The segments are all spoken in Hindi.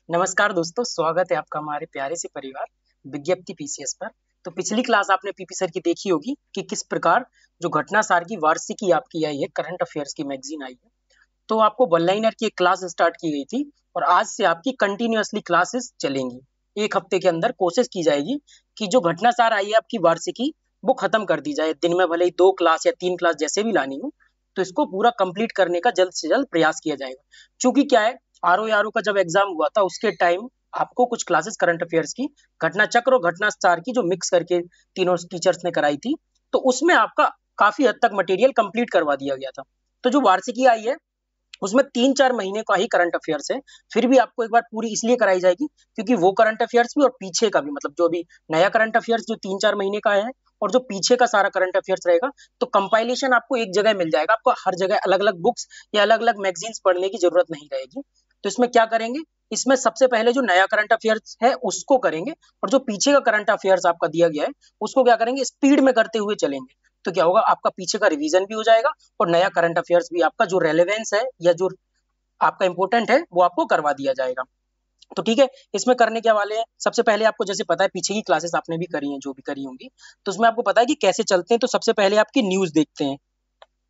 नमस्कार दोस्तों, स्वागत है आपका हमारे प्यारे से परिवार विज्ञप्ति पीसीएस पर। तो पिछली क्लास आपने पीपी सर की देखी होगी कि किस प्रकार जो घटना सार की वार्षिकी आपकी आई है, करंट अफेयर्स की मैगजीन आई है। तो आपको वन लाइनर की एक क्लास स्टार्ट की गई थी और आज से आपकी कंटिन्यूअसली क्लासेस चलेंगी। एक हफ्ते के अंदर कोशिश की जाएगी कि जो घटना सार आई है आपकी वार्षिकी वो खत्म कर दी जाए। दिन में भले ही 2 क्लास या 3 क्लास जैसे भी लानी हो, तो इसको पूरा कंप्लीट करने का जल्द से जल्द प्रयास किया जाएगा। क्योंकि क्या है, आरओ का जब एग्जाम हुआ था उसके टाइम आपको कुछ क्लासेस करंट अफेयर्स की घटना चक्र और घटना स्टार की जो मिक्स करके तीनों टीचर्स ने कराई थी, तो उसमें आपका काफी हद तक मटेरियल कंप्लीट करवा दिया गया था। तो जो वार्षिकी आई है उसमें 3-4 महीने का ही करंट अफेयर्स है। फिर भी आपको एक बार पूरी इसलिए कराई जाएगी क्योंकि वो करंट अफेयर्स भी और पीछे का भी, मतलब जो अभी नया करंट अफेयर्स जो 3-4 महीने का है और जो पीछे का सारा करंट अफेयर्स रहेगा, तो कंपाइलेशन आपको एक जगह मिल जाएगा। आपको हर जगह अलग अलग बुक्स या अलग अलग मैगजीन्स पढ़ने की जरूरत नहीं रहेगी। तो इसमें क्या करेंगे, इसमें सबसे पहले जो नया करंट अफेयर्स है उसको करेंगे और जो पीछे का करंट अफेयर्स आपका दिया गया है उसको क्या करेंगे, स्पीड में करते हुए चलेंगे। तो क्या होगा, आपका पीछे का रिवीजन भी हो जाएगा और नया करंट अफेयर्स भी आपका जो रेलेवेंस है या जो आपका इंपॉर्टेंट है वो आपको करवा दिया जाएगा। तो ठीक है, इसमें करने क्या वाले हैं, सबसे पहले आपको जैसे पता है पीछे की क्लासेस आपने भी करी हैं, जो भी करी होंगी, तो उसमें आपको पता है कि कैसे चलते हैं। तो सबसे पहले आपकी न्यूज देखते हैं,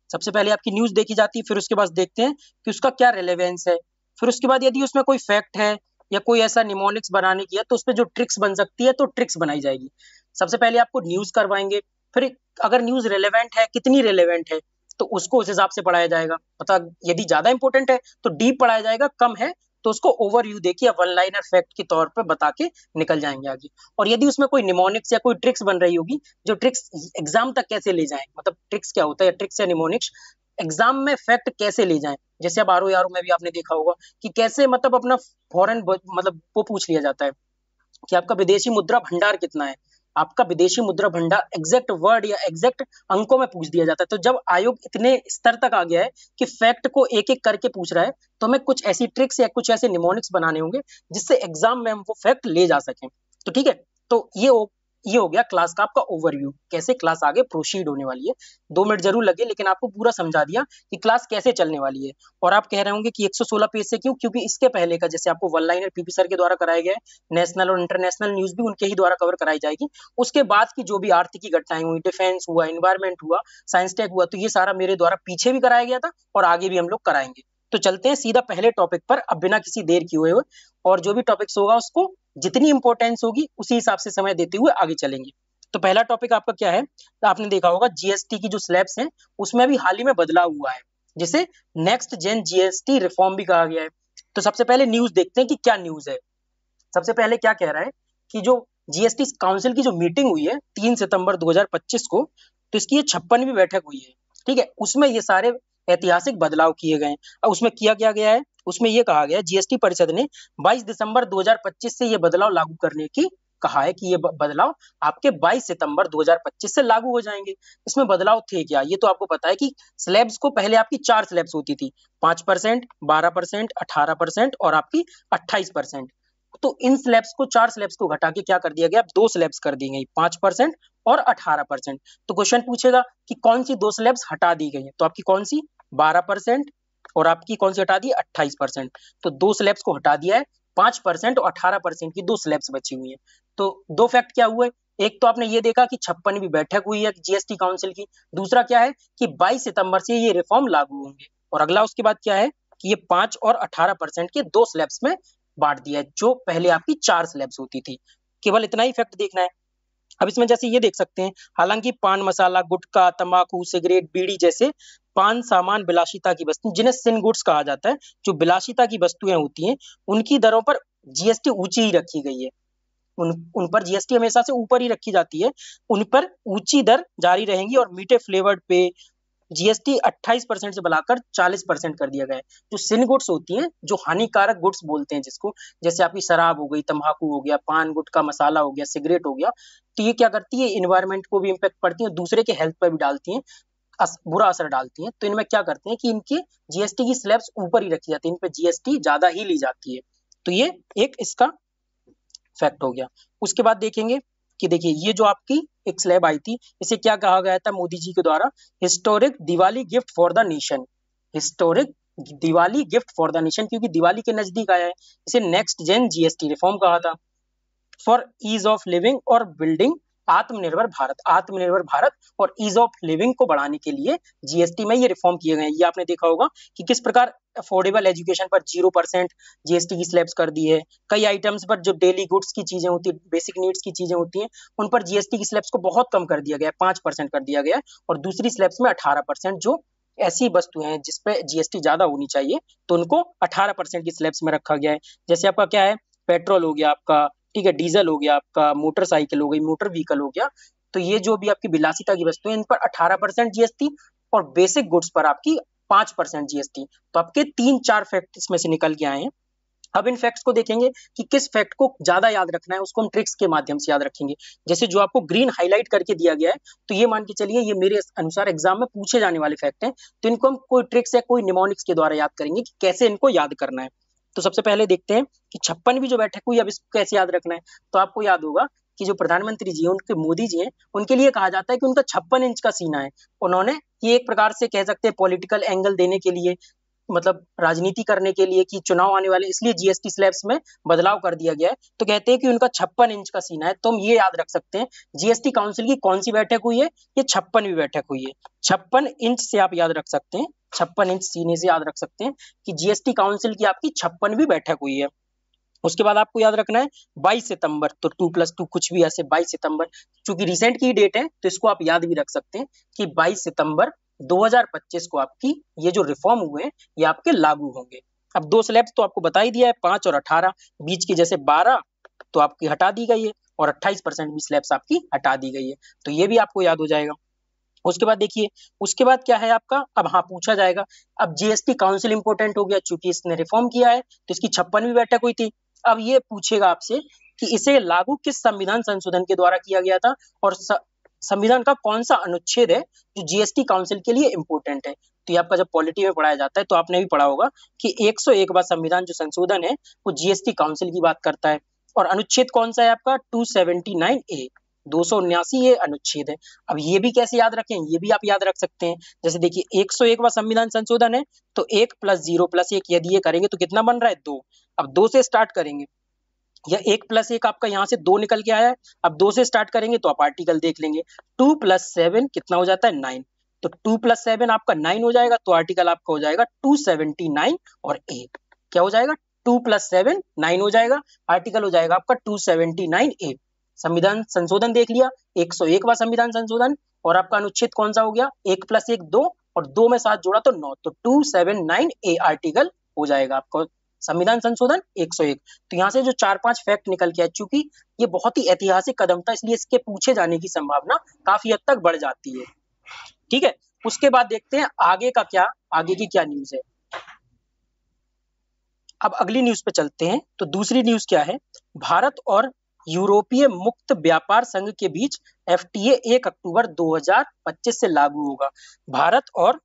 सबसे पहले आपकी न्यूज देखी जाती है, फिर उसके बाद देखते हैं कि उसका क्या रेलेवेंस है। फिर उसके बाद यदि उसमें कोई फैक्ट है या कोई ऐसा निमोनिक्स बनाने की है तो उसपे जो ट्रिक्स बन सकती है तो ट्रिक्स बनाई जाएगी। सबसे पहले आपको न्यूज करवाएंगे, फिर अगर न्यूज रेलेवेंट है, कितनी रेलेवेंट है, तो उसको उस हिसाब से पढ़ाया जाएगा। मतलब यदि ज्यादा इंपॉर्टेंट है तो डीप पढ़ाया जाएगा, कम है तो उसको ओवरव्यू देखिए वन लाइनर फैक्ट के तौर पर बता के निकल जाएंगे आगे। और यदि उसमें कोई निमोनिक्स या कोई ट्रिक्स बन रही होगी, जो ट्रिक्स एग्जाम तक कैसे ले जाएं, मतलब ट्रिक्स क्या होता है, ट्रिक्स या निमोनिक्स एग्जाम में फैक्ट कैसे ले जाएं। जैसे अब आरओ में भी आपने देखा होगा कि कैसे मतलब अपना फॉरेन मतलब वो पूछ लिया जाता है कि आपका विदेशी मुद्रा भंडार कितना है। आपका विदेशी मुद्रा भंडार एग्जैक्ट वर्ड या एग्जैक्ट अंकों में पूछ दिया जाता है। तो जब आयोग इतने स्तर तक आ गया है कि फैक्ट को एक एक करके पूछ रहा है, तो हमें कुछ ऐसी ट्रिक्स या कुछ ऐसे निमोनिक्स बनाने होंगे जिससे एग्जाम में हम वो फैक्ट ले जा सकें। तो ठीक है, तो ये हो गया क्लास का आपका ओवरव्यू, कैसे क्लास आगे प्रोसीड होने वाली है। 2 मिनट जरूर लगे लेकिन आपको पूरा समझा दिया कि क्लास कैसे चलने वाली है। और आप कह रहे होंगे कि 116 पेज से क्यों, क्योंकि इसके पहले का जैसे आपको वन लाइनर पीपी सर के द्वारा कराया गया है, नेशनल और इंटरनेशनल न्यूज भी उनके ही द्वारा कवर कराई जाएगी। उसके बाद की जो भी आर्थिक की घटनाएं हुई, डिफेंस हुआ, एनवायरमेंट हुआ, साइंस टेक हुआ, तो ये सारा मेरे द्वारा पीछे भी कराया गया था और आगे भी हम लोग कराएंगे। तो चलते हैं सीधा पहले टॉपिक पर, अब बिना किसी देर किए हुए। और जो भी टॉपिक्स होगा उसको जितनी इंपॉर्टेंस होगी उसी हिसाब से समय देते हुए आगे चलेंगे। तो पहला टॉपिक आपका क्या है, तो आपने देखा होगा जीएसटी की जो स्लैब्स हैं उसमें भी हाल ही में बदलाव हुआ है, जिसे नेक्स्ट जेन जीएसटी रिफॉर्म भी कहा गया है। तो सबसे पहले न्यूज देखते हैं कि क्या न्यूज है। सबसे पहले क्या कह रहा है कि जो जीएसटी काउंसिल की जो मीटिंग हुई है 3 सितंबर 2025 को, तो इसकी ये 56वीं बैठक हुई है। ठीक है, उसमें ये सारे ऐतिहासिक बदलाव किए गए हैं। अब उसमें किया क्या गया है, उसमें ये कहा गया है जीएसटी परिषद ने 22 दिसंबर 2025 से ये बदलाव लागू करने की कहा है कि ये बदलाव आपके 22 सितंबर 2025 से लागू हो जाएंगे। इसमें बदलाव थे क्या, ये तो आपको पता है कि स्लैब्स को पहले आपकी 4 स्लैब्स होती थी, 5%, 12%, 18% और आपकी 28%। तो इन स्लैब्स को, 4 स्लैब्स को घटा के क्या कर दिया गया, 2 स्लैब्स कर दी गई, 5% और 18%। तो क्वेश्चन पूछेगा कि कौन सी 2 स्लैब्स हटा दी गई है, तो आपकी कौन सी, 12% और आपकी कौन सी हटा दी, 28%। तो 2 स्लैब्स को हटा दिया है, 5% और 18% की 2 स्लैब्स बची हुई है। तो 2 फैक्ट क्या हुए, एक तो आपने ये देखा कि 56वीं बैठक हुई है जीएसटी काउंसिल की, दूसरा क्या है कि 22 सितंबर से ये रिफॉर्म लागू होंगे। और अगला उसके बाद क्या है कि ये 5 और 18% के 2 स्लैब्स में बांट दिया है, जो पहले आपकी 4 स्लैब्स होती थी। केवल इतना ही फैक्ट देखना है। अब इसमें जैसे ये देख सकते हैं, हालांकि पान मसाला, गुटखा, तंबाकू, सिगरेट, बीड़ी जैसे पान सामान विलासिता की वस्तु, जिन्हें सिन गुड्स कहा जाता है, जो विलासिता की वस्तुएं होती हैं, उनकी दरों पर जीएसटी ऊंची ही रखी गई है। उन पर जीएसटी हमेशा से ऊपर ही रखी जाती है, उन पर ऊंची दर जारी रहेंगी। और मीठे फ्लेवर्ड पे जीएसटी 28% से बढ़ाकर 40% कर दिया गया है। जो सिन गुड्स होती हैं, जो हानिकारक गुड्स बोलते हैं जिसको, जैसे आपकी शराब हो गई, तंबाकू हो गया, पान गुटखा मसाला हो गया, सिगरेट हो गया, तो ये क्या करती है, इन्वायरमेंट को भी इम्पेक्ट पड़ती है, दूसरे के हेल्थ पर भी डालती है, बुरा असर डालती हैं। तो इनमें क्या करते हैं कि इनकी जीएसटी की स्लैब्स ऊपर ही रखी जाती है, इन पे जीएसटी ज्यादा ही ली जाती है। तो ये एक इसका फैक्ट हो गया। उसके बाद देखेंगे कि देखिए ये जो आपकी एक स्लैब आई थी, इसे क्या कहा गया था मोदी जी के द्वारा, historic Diwali gift for the nation. Historic Diwali gift for the nation, क्योंकि दिवाली के नजदीक आया है। इसे नेक्स्ट जेन जीएसटी रिफॉर्म कहा था। फॉर ईज ऑफ लिविंग और बिल्डिंग आत्मनिर्भर भारत, आत्मनिर्भर भारत और ईज ऑफ लिविंग को बढ़ाने के लिए जीएसटी में ये रिफॉर्म किए गए हैं। ये आपने देखा होगा कि किस प्रकार अफोर्डेबल एजुकेशन पर 0% जीएसटी की स्लैब्स कर दी है। कई आइटम्स पर जो डेली गुड्स की चीजें होती है, बेसिक नीड्स की चीजें होती हैं, उन पर जीएसटी की स्लैब्स को बहुत कम कर दिया गया है, 5% कर दिया गया है। और दूसरी स्लैब्स में 18%, जो ऐसी वस्तुएं हैं जिसपे जीएसटी ज्यादा होनी चाहिए, तो उनको 18% की स्लैब्स में रखा गया है। जैसे आपका क्या है, पेट्रोल हो गया आपका, ठीक है, डीजल हो गया आपका, मोटरसाइकिल हो गई, मोटर व्हीकल हो गया। तो ये जो भी आपकी विलासिता की वस्तुएं, इन पर 18% जीएसटी और बेसिक गुड्स पर आपकी 5% जीएसटी। तो आपके 3-4 फैक्ट इसमें से निकल के आए हैं। अब इन फैक्ट्स को देखेंगे कि किस फैक्ट को ज्यादा याद रखना है, उसको हम ट्रिक्स के माध्यम से याद रखेंगे। जैसे जो आपको ग्रीन हाईलाइट करके दिया गया है, तो ये मान के चलिए ये मेरे अनुसार एग्जाम में पूछे जाने वाले फैक्ट हैं। तो इनको हम कोई ट्रिक्स या कोई निमोनिक्स के द्वारा याद करेंगे कि कैसे इनको याद करना है। तो सबसे पहले देखते हैं कि 56वीं जो बैठक हुई, अब इसको कैसे याद रखना है। तो आपको याद होगा कि जो प्रधानमंत्री जी हैं, उनके मोदी जी हैं, उनके लिए कहा जाता है कि उनका 56 इंच का सीना है। उन्होंने ये एक प्रकार से कह सकते हैं पॉलिटिकल एंगल देने के लिए, मतलब राजनीति करने के लिए कि चुनाव आने वाले, इसलिए जीएसटी स्लैब्स में बदलाव कर दिया गया है। तो कहते हैं कि उनका 56 इंच का सीना है। तो हम ये याद रख सकते हैं जीएसटी काउंसिल की कौन सी बैठक हुई है, ये 56वीं बैठक हुई है। 56 इंच से आप याद रख सकते हैं, 56 इंच सीने से याद रख सकते हैं कि जीएसटी काउंसिल की आपकी 56वीं बैठक हुई है। उसके बाद आपको याद रखना है 22 सितंबर, तो 2+2 कुछ भी ऐसे 22 सितंबर, चूंकि रिसेंट की डेट है तो इसको आप याद भी रख सकते हैं कि 22 सितंबर 2025 को आपकी ये जो रिफॉर्म हुए हैं ये आपके लागू होंगे। अब 2 स्लैब्स तो आपको बता ही दिया है, 5 और 18, बीच की जैसे 12 तो आपकी हटा दी गई है और 28% भी स्लैब्स आपकी हटा दी गई है। तो ये भी आपको याद हो जाएगा। उसके बाद देखिए, उसके बाद क्या है आपका, अब हाँ पूछा जाएगा, अब जीएसटी काउंसिल इंपोर्टेंट हो गया चूंकि इसने रिफॉर्म किया है, तो इसकी 56वीं बैठक हुई थी। अब ये पूछेगा आपसे कि इसे लागू किस संविधान संशोधन के द्वारा किया गया था और संविधान का कौन सा अनुच्छेद है जो जीएसटी काउंसिल के लिए इंपोर्टेंट है। तो ये आपका जब पॉलिटी में पढ़ाया जाता है तो आपने भी पढ़ा होगा कि 101वां संविधान जो संशोधन है वो जीएसटी काउंसिल की बात करता है। और अनुच्छेद कौन सा है आपका, 279A, 279 ये अनुच्छेद है। अब ये भी कैसे याद रखें, ये भी आप याद रख सकते हैं। जैसे देखिए 101वां संविधान संशोधन है, तो 1 + 0 + 1 यदि ये करेंगे तो कितना बन रहा है, 2। अब 2 से स्टार्ट करेंगे, या 1 + 1 आपका यहाँ से 2 निकल के आया है। अब 2 से स्टार्ट करेंगे तो आप आर्टिकल देख लेंगे, 2 + 7 कितना हो जाता है, 9। तो 2 + 7 आपका 9 हो जाएगा, तो आर्टिकल आपका हो जाएगा 279 और A क्या हो जाएगा, 2 + 7 9 हो जाएगा, आर्टिकल हो जाएगा आपका 279A। संविधान संशोधन देख लिया, 101वां संविधान संशोधन, और आपका अनुच्छेद कौन सा हो गया, 1 + 1 2 और 2 में 7 जोड़ा तो 9, तो 279A आर्टिकल हो जाएगा आपको संविधान संशोधन 101। तो यहाँ से जो 4-5 फैक्ट निकल के आए, चूंकि ये बहुत ही ऐतिहासिक कदम था इसलिए इसके पूछे जाने की संभावना काफी हद तक बढ़ जाती है। ठीक है, उसके बाद देखते हैं आगे का क्या, आगे की क्या न्यूज है। अब अगली न्यूज पे चलते हैं। तो दूसरी न्यूज क्या है, भारत और यूरोपीय मुक्त व्यापार संघ के बीच एफटीए 1 अक्टूबर 2025 से लागू होगा। भारत और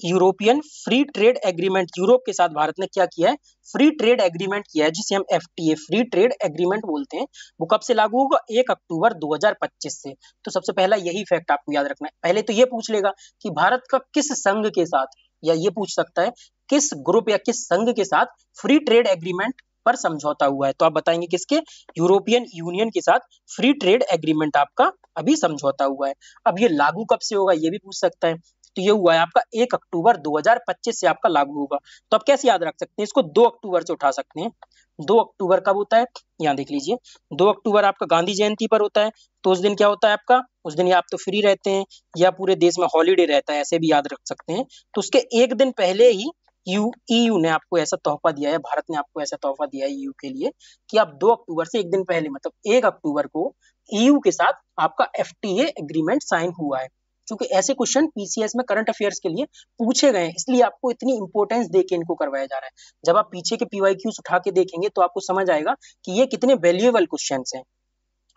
European free trade agreement, Europe के साथ भारत ने क्या किया है, फ्री ट्रेड एग्रीमेंट किया है, जिसे हम एफटीए फ्री ट्रेड एग्रीमेंट बोलते हैं। वो कब से लागू होगा, 1 अक्टूबर 2025 से। तो सबसे पहला यही फैक्ट आपको याद रखना है। पहले तो ये पूछ लेगा कि भारत का किस संघ के साथ, या ये पूछ सकता है किस ग्रुप या किस संघ के साथ फ्री ट्रेड एग्रीमेंट पर समझौता हुआ है। तो आप बताएंगे किसके, यूरोपियन यूनियन के साथ फ्री ट्रेड एग्रीमेंट आपका अभी समझौता हुआ है। अब ये लागू कब से होगा ये भी पूछ सकता है। तो ये हुआ है आपका 1 अक्टूबर 2025 से आपका लागू होगा। तो आप कैसे याद रख सकते हैं इसको, 2 अक्टूबर से उठा सकते हैं। 2 अक्टूबर कब होता है, यहाँ देख लीजिए, 2 अक्टूबर आपका गांधी जयंती पर होता है। तो उस दिन क्या होता है आपका, उस दिन या आप तो फ्री रहते हैं या पूरे देश में हॉलीडे रहता है, ऐसे भी याद रख सकते हैं। तो उसके एक दिन पहले ही ईयू ने आपको ऐसा तोहफा दिया है, भारत ने आपको ऐसा तोहफा दिया है ईयू के लिए कि आप 2 अक्टूबर से एक दिन पहले, मतलब 1 अक्टूबर को ईयू के साथ आपका एफटीए एग्रीमेंट साइन हुआ है। क्योंकि ऐसे क्वेश्चन पीसीएस में करंट अफेयर्स के लिए पूछे गए हैं, इसलिए आपको इतनी इंपॉर्टेंस देके इनको करवाया जा रहा है। जब आप पीछे के पीवाईक्यूज उठा के देखेंगे तो आपको समझ आएगा कि ये कितने वैल्यूएबल क्वेश्चंस हैं।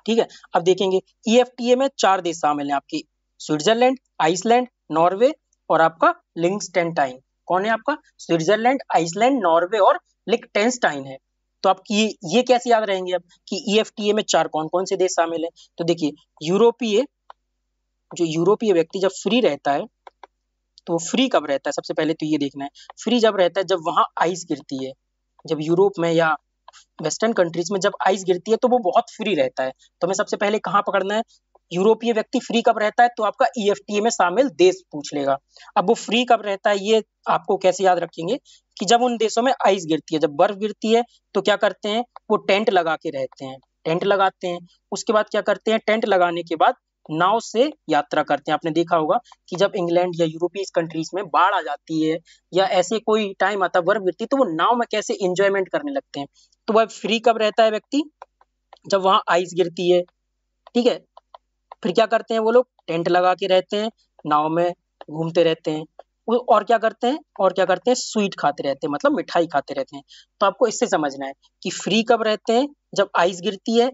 ठीक है, अब देखेंगे ईएफटीए में 4 देश शामिल हैं आपकी, स्विट्जरलैंड, आइसलैंड, नॉर्वे और आपका लिंक्सटेनटाइन। कौन है आपका, स्विट्जरलैंड, आइसलैंड, नॉर्वे और लिंक्टेनस्टाइन है। तो आपकी ये कैसे याद रहेंगे अब कि ईएफटीए में 4 कौन कौन से देश शामिल है। तो देखिए यूरोपीय, जो यूरोपीय व्यक्ति जब फ्री रहता है तो फ्री कब रहता है, सबसे पहले तो ये देखना है। फ्री जब रहता है जब वहां आइस गिरती है, जब यूरोप में या वेस्टर्न कंट्रीज में जब आइस गिरती है तो वो बहुत फ्री रहता है। तो हमें सबसे पहले कहाँ पकड़ना है, यूरोपीय व्यक्ति फ्री कब रहता है, तो आपका ईएफटीए में शामिल देश पूछ लेगा। अब वो फ्री कब रहता है ये आपको कैसे याद रखेंगे कि जब उन देशों में आइस गिरती है, जब बर्फ गिरती है तो क्या करते हैं, वो टेंट लगा के रहते हैं, टेंट लगाते हैं। उसके बाद क्या करते हैं, टेंट लगाने के बाद नाव से यात्रा करते हैं। आपने देखा होगा कि जब इंग्लैंड या यूरोपीय कंट्रीज में बाढ़ आ जाती है या ऐसे कोई टाइम आता है बर्फ गिरती है, तो वो नाव में कैसे एंजॉयमेंट करने लगते हैं। तो वह फ्री कब रहता है व्यक्ति, जब वहां आइस गिरती है, ठीक है। फिर क्या करते हैं वो लोग, टेंट लगा के रहते हैं, नाव में घूमते रहते हैं। और क्या करते हैं, और क्या करते हैं, स्वीट खाते रहते हैं, मतलब मिठाई खाते रहते हैं। तो आपको इससे समझना है कि फ्री कब रहते हैं, जब आइस गिरती है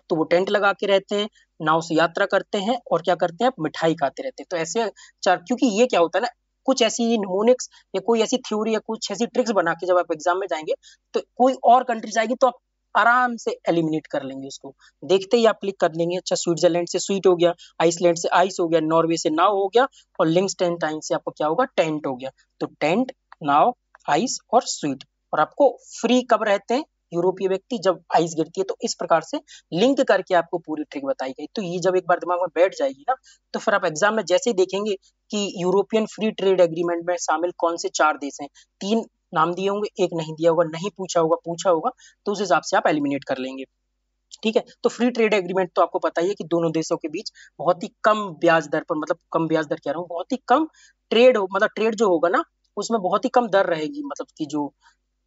तो वो टेंट लगा के रहते हैं, नाव से यात्रा करते हैं, और क्या करते हैं, मिठाई खाते रहते हैं। तो ऐसे चार, क्योंकि ये क्या होता है ना, कुछ ऐसी निमोनिक्स या कोई ऐसी थ्योरी या कुछ ऐसी ट्रिक्स बना के जब आप एग्जाम में जाएंगे तो कोई और कंट्रीज आएगी तो आप आराम से एलिमिनेट कर लेंगे उसको, देखते ही आप क्लिक कर लेंगे। अच्छा, स्विट्जरलैंड से स्वीट हो गया, आइसलैंड से आइस हो गया, नॉर्वे से नाव हो गया, और लिंक्सटेनटाइन से आपको क्या होगा, टेंट हो गया। तो टेंट, नाव, आइस और स्वीट। और आपको फ्री कब रहते हैं यूरोपीय व्यक्ति, जब आइस गिरती है। तो इस प्रकार से लिंक करके आपको पूरी ट्रिक बताई गई। तो ये जब एक बार दिमाग में बैठ जाएगी ना, तो फिर आप एग्जाम में जैसे ही देखेंगे कि यूरोपियन फ्री ट्रेड एग्रीमेंट में शामिल कौन से 4 देश हैं, 3 नाम दिए होंगे, एक नहीं दिया होगा, नहीं पूछा होगा, पूछा होगा, तो उस हिसाब से आप एलिमिनेट कर लेंगे। ठीक है, तो फ्री ट्रेड एग्रीमेंट तो आपको पता ही है कि दोनों देशों के बीच बहुत ही कम ब्याज दर पर, मतलब कम ब्याज दर कह रहा हूँ, बहुत ही कम ट्रेड हो, मतलब ट्रेड जो होगा ना उसमें बहुत ही कम दर रहेगी, मतलब कि जो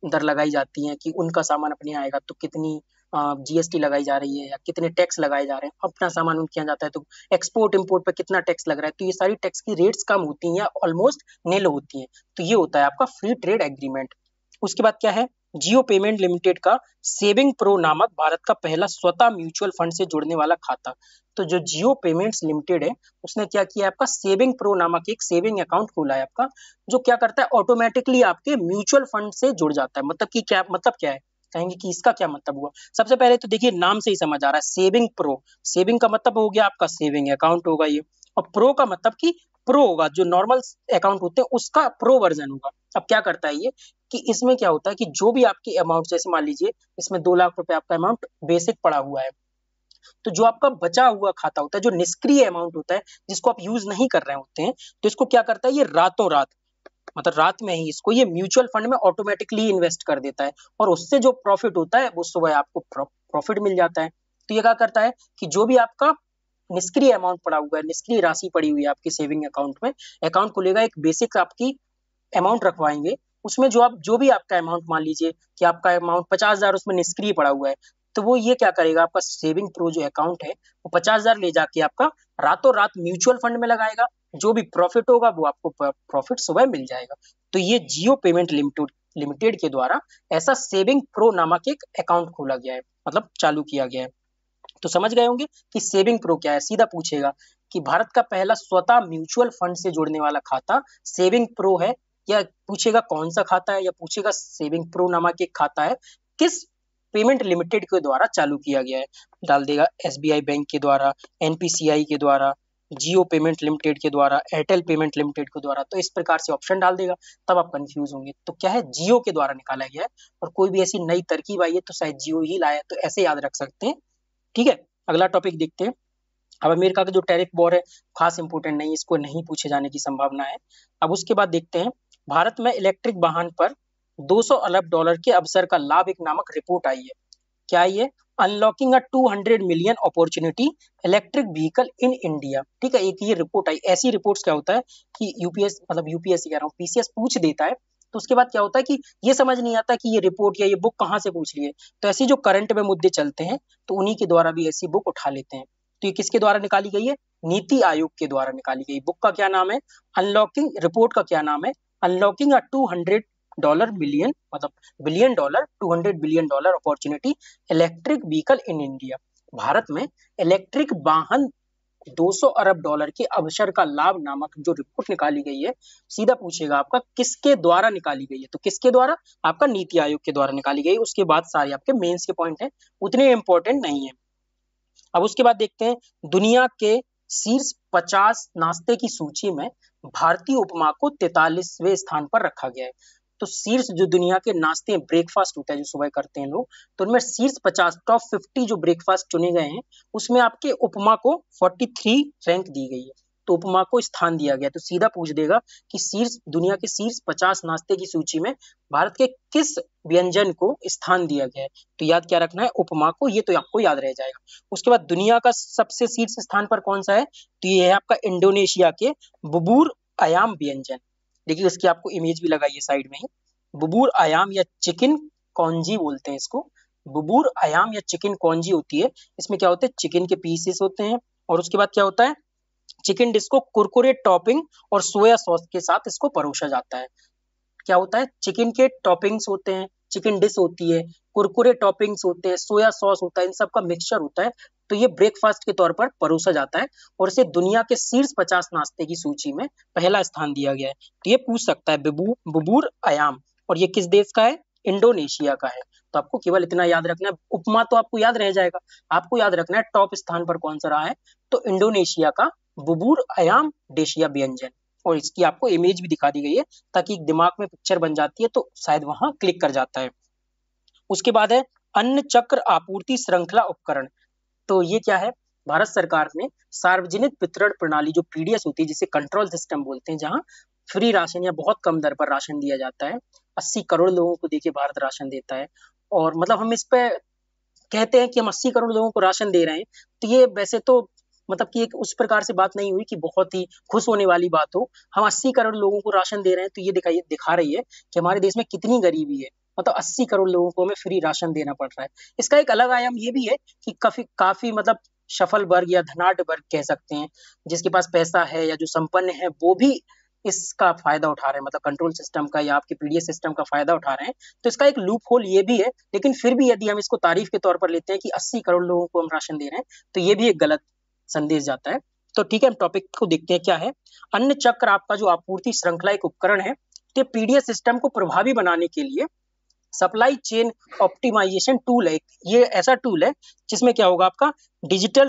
दर लगाई जाती हैं कि उनका सामान अपने यहाँ आएगा तो कितनी जीएसटी लगाई जा रही है या कितने टैक्स लगाए जा रहे हैं, अपना सामान उनके यहाँ जाता है तो एक्सपोर्ट इंपोर्ट पे कितना टैक्स लग रहा है। तो ये सारी टैक्स की रेट्स कम होती हैं या ऑलमोस्ट नील होती हैं। तो ये होता है आपका फ्री ट्रेड एग्रीमेंट। उसके बाद क्या है, जियो पेमेंट लिमिटेड का सेविंग प्रो नामक भारत का पहला स्वतः म्यूचुअल फंड से जुड़ने वाला खाता। तो जो जियो पेमेंट्स लिमिटेड है उसने क्या किया, आपका सेविंग प्रो नामक एक सेविंग अकाउंट खोला है आपका, जो क्या करता है, ऑटोमेटिकली आपके म्यूचुअल फंड से जुड़ जाता है। मतलब कि क्या मतलब, क्या है, कहेंगे कि इसका क्या मतलब हुआ। सबसे पहले तो देखिए नाम से ही समझ आ रहा है, सेविंग प्रो, सेविंग का मतलब हो गया आपका सेविंग अकाउंट होगा ये, और प्रो का मतलब कि प्रो होगा, जो नॉर्मल अकाउंट होते हैं उसका प्रो वर्जन होगा। अब क्या करता है ये कि इसमें क्या होता है कि जो भी आपकी अमाउंट, जैसे मान लीजिए इसमें 2 लाख रुपए आपका अमाउंट बेसिक पड़ा हुआ है, तो जो आपका बचा हुआ खाता होता है, जो निष्क्रिय अमाउंट होता है जिसको आप यूज नहीं कर रहे होते हैं, तो इसको क्या करता है ये रातों रात, मतलब रात में ही इसको ये म्यूचुअल फंड में ऑटोमेटिकली इन्वेस्ट कर देता है, और उससे जो प्रॉफिट होता है वो सुबह आपको प्रॉफिट मिल जाता है। तो ये क्या करता है कि जो भी आपका निष्क्रिय अमाउंट पड़ा हुआ है, निष्क्रिय राशि पड़ी हुई है आपकी सेविंग अकाउंट में, अकाउंट खुलेगा, एक बेसिक आपकी अमाउंट रखवाएंगे, उसमें जो भी आपका अमाउंट, मान लीजिए कि आपका अमाउंट 50,000 उसमें निष्क्रिय पड़ा हुआ है, तो वो ये क्या करेगा, आपका सेविंग प्रो जो अकाउंट है वो 50,000 ले जाके आपका रातों रात म्यूचुअल फंड में लगाएगा, जो भी प्रॉफिट होगा वो आपको प्रॉफिट सुबह मिल जाएगा। तो ये जियो पेमेंट लिमिटेड के द्वारा ऐसा सेविंग प्रो नामक एक अकाउंट खोला गया है, मतलब चालू किया गया है। तो समझ गए होंगे कि सेविंग प्रो क्या है। सीधा पूछेगा कि भारत का पहला स्वतः म्यूचुअल फंड से जुड़ने वाला खाता सेविंग प्रो है, या पूछेगा कौन सा खाता है, या पूछेगा सेविंग प्रो नामक एक खाता है किस पेमेंट लिमिटेड के द्वारा चालू किया गया है। डाल देगा एसबीआई बैंक के द्वारा, एनपीसीआई के द्वारा, जियो पेमेंट लिमिटेड के द्वारा, एयरटेल पेमेंट लिमिटेड के द्वारा। तो इस प्रकार से ऑप्शन डाल देगा, तब आप कंफ्यूज होंगे। तो क्या है, जियो के द्वारा निकाला गया है, और कोई भी ऐसी नई तरकीब आई है तो शायद जियो ही लाया है, तो ऐसे याद रख सकते हैं। ठीक है, अगला टॉपिक देखते हैं। अब अमेरिका का जो टैरिफ वॉर है खास इंपोर्टेंट नहीं, इसको नहीं पूछे जाने की संभावना है। अब उसके बाद देखते हैं, भारत में इलेक्ट्रिक वाहन पर 200 अरब डॉलर के अवसर का लाभ एक नामक रिपोर्ट आई है। क्या आई है, unlocking a 200 million opportunity electric vehicle in India. ठीक है, एक ये रिपोर्ट आई। ऐसी रिपोर्ट्स क्या होता है कि यूपीएस, मतलब यूपीएससी कह रहा हूँ, पीसीएस पूछ देता है, तो उसके बाद क्या होता है कि ये समझ नहीं आता कि ये रिपोर्ट या ये बुक कहाँ से पूछ ली है। तो ऐसी जो करंट में मुद्दे चलते हैं तो उन्हीं के द्वारा भी ऐसी बुक उठा लेते हैं। तो ये किसके द्वारा निकाली गई है, नीति आयोग के द्वारा निकाली गई। बुक का क्या नाम है, अनलॉकिंग, रिपोर्ट का क्या नाम है, अनलॉकिंग अ 200 डॉलर मिलियन, मतलब billion dollar, 200 billion dollar opportunity electric vehicle in India. Bharat में इलेक्ट्रिक वाहन 200 अरब डॉलर के अवसर का लाभ नामक जो रिपोर्ट निकाली गई है, सीधा पूछेगा आपका किसके द्वारा निकाली गई है। तो किसके द्वारा, आपका नीति आयोग के द्वारा निकाली गई। उसके बाद सारे आपके मेंस के पॉइंट हैं, उतने इंपॉर्टेंट नहीं है। अब उसके बाद देखते हैं, दुनिया के शीर्ष 50 नाश्ते की सूची में भारतीय उपमा को 43वें स्थान पर रखा गया है। तो शीर्ष जो दुनिया के नाश्ते ब्रेकफास्ट होता है जो सुबह करते हैं लोग, तो उनमें शीर्ष 50 टॉप 50 जो ब्रेकफास्ट चुने गए हैं उसमें आपके उपमा को 43 रैंक दी गई है, तो उपमा को स्थान दिया गया। तो सीधा पूछ देगा कि शीर्ष दुनिया के शीर्ष 50 नाश्ते की सूची में भारत के किस व्यंजन को स्थान दिया गया है, तो याद क्या रखना है, उपमा को, ये तो आपको याद रह जाएगा। उसके बाद दुनिया का सबसे शीर्ष स्थान पर कौन सा है, तो ये है आपका इंडोनेशिया के बुबुर अयाम व्यंजन। देखिए उसकी आपको इमेज भी लगाइए साइड में ही। बुबुर अयाम या चिकन कॉन्जी बोलते हैं इसको। बुबुर अयाम या चिकन कॉन्जी होती है, इसमें क्या होता है, चिकन के पीसेस होते हैं और उसके बाद क्या होता है, चिकन डिश को कुरकुरे टॉपिंग और सोया सॉस के साथ इसको परोसा जाता है। क्या होता है, चिकन के टॉपिंग्स होते हैं, चिकन डिश होती है, कुरकुरे टॉपिंग्स होते हैं, सोया सॉस होता है, इन सब का मिक्सचर होता है। तो ये ब्रेकफास्ट के तौर पर परोसा जाता है और इसे दुनिया के शीर्ष 50 नाश्ते की सूची में पहला स्थान दिया गया है। तो ये पूछ सकता है बुबुर अयाम, और ये किस देश का है, इंडोनेशिया का है। तो आपको केवल इतना याद रखना है, उपमा तो आपको याद रह जाएगा, आपको याद रखना है टॉप स्थान पर कौन सा रहा है, तो इंडोनेशिया का बुबुर अयाम देशिया व्यंजन। और इसकी आपको इमेज भी दिखा दी गई है ताकि दिमाग में पिक्चर बन जाती है तो शायद वहां क्लिक कर जाता है। उसके बाद है अन्न चक्र आपूर्ति श्रृंखला उपकरण। तो ये क्या है, भारत सरकार ने सार्वजनिक वितरण प्रणाली जो पीडीएस होती है, जिसे कंट्रोल सिस्टम बोलते हैं, जहां फ्री राशन या बहुत कम दर पर राशन दिया जाता है। 80 करोड़ लोगों को देखिए भारत राशन देता है, और मतलब हम इस पे कहते हैं कि हम 80 करोड़ लोगों को राशन दे रहे हैं, तो ये वैसे तो मतलब कि एक उस प्रकार से बात नहीं हुई कि बहुत ही खुश होने वाली बात हो। हम 80 करोड़ लोगों को राशन दे रहे हैं, तो ये दिखा रही है कि हमारे देश में कितनी गरीबी है। मतलब 80 करोड़ लोगों को हमें फ्री राशन देना पड़ रहा है। इसका एक अलग आयाम ये भी है कि काफी मतलब सफल वर्ग या धनाढ़ वर्ग कह सकते हैं, जिसके पास पैसा है या जो संपन्न है, वो भी इसका फायदा उठा रहे हैं, मतलब कंट्रोल सिस्टम का या आपके पीडीएस सिस्टम का फायदा उठा रहे हैं। तो इसका एक लूप होल ये भी है, लेकिन फिर भी यदि हम इसको तारीफ के तौर पर लेते हैं कि 80 करोड़ लोगों को हम राशन दे रहे हैं, तो ये भी एक गलत संदेश जाता है। तो ठीक है, हम टॉपिक को देखते हैं क्या है। अन्न चक्र आपका जो आपूर्ति श्रृंखला एक उपकरण है, तो पीडीएस सिस्टम को प्रभावी बनाने के लिए सप्लाई चेन ऑप्टिमाइजेशन टूल है। ये ऐसा टूल है जिसमें क्या होगा, आपका डिजिटल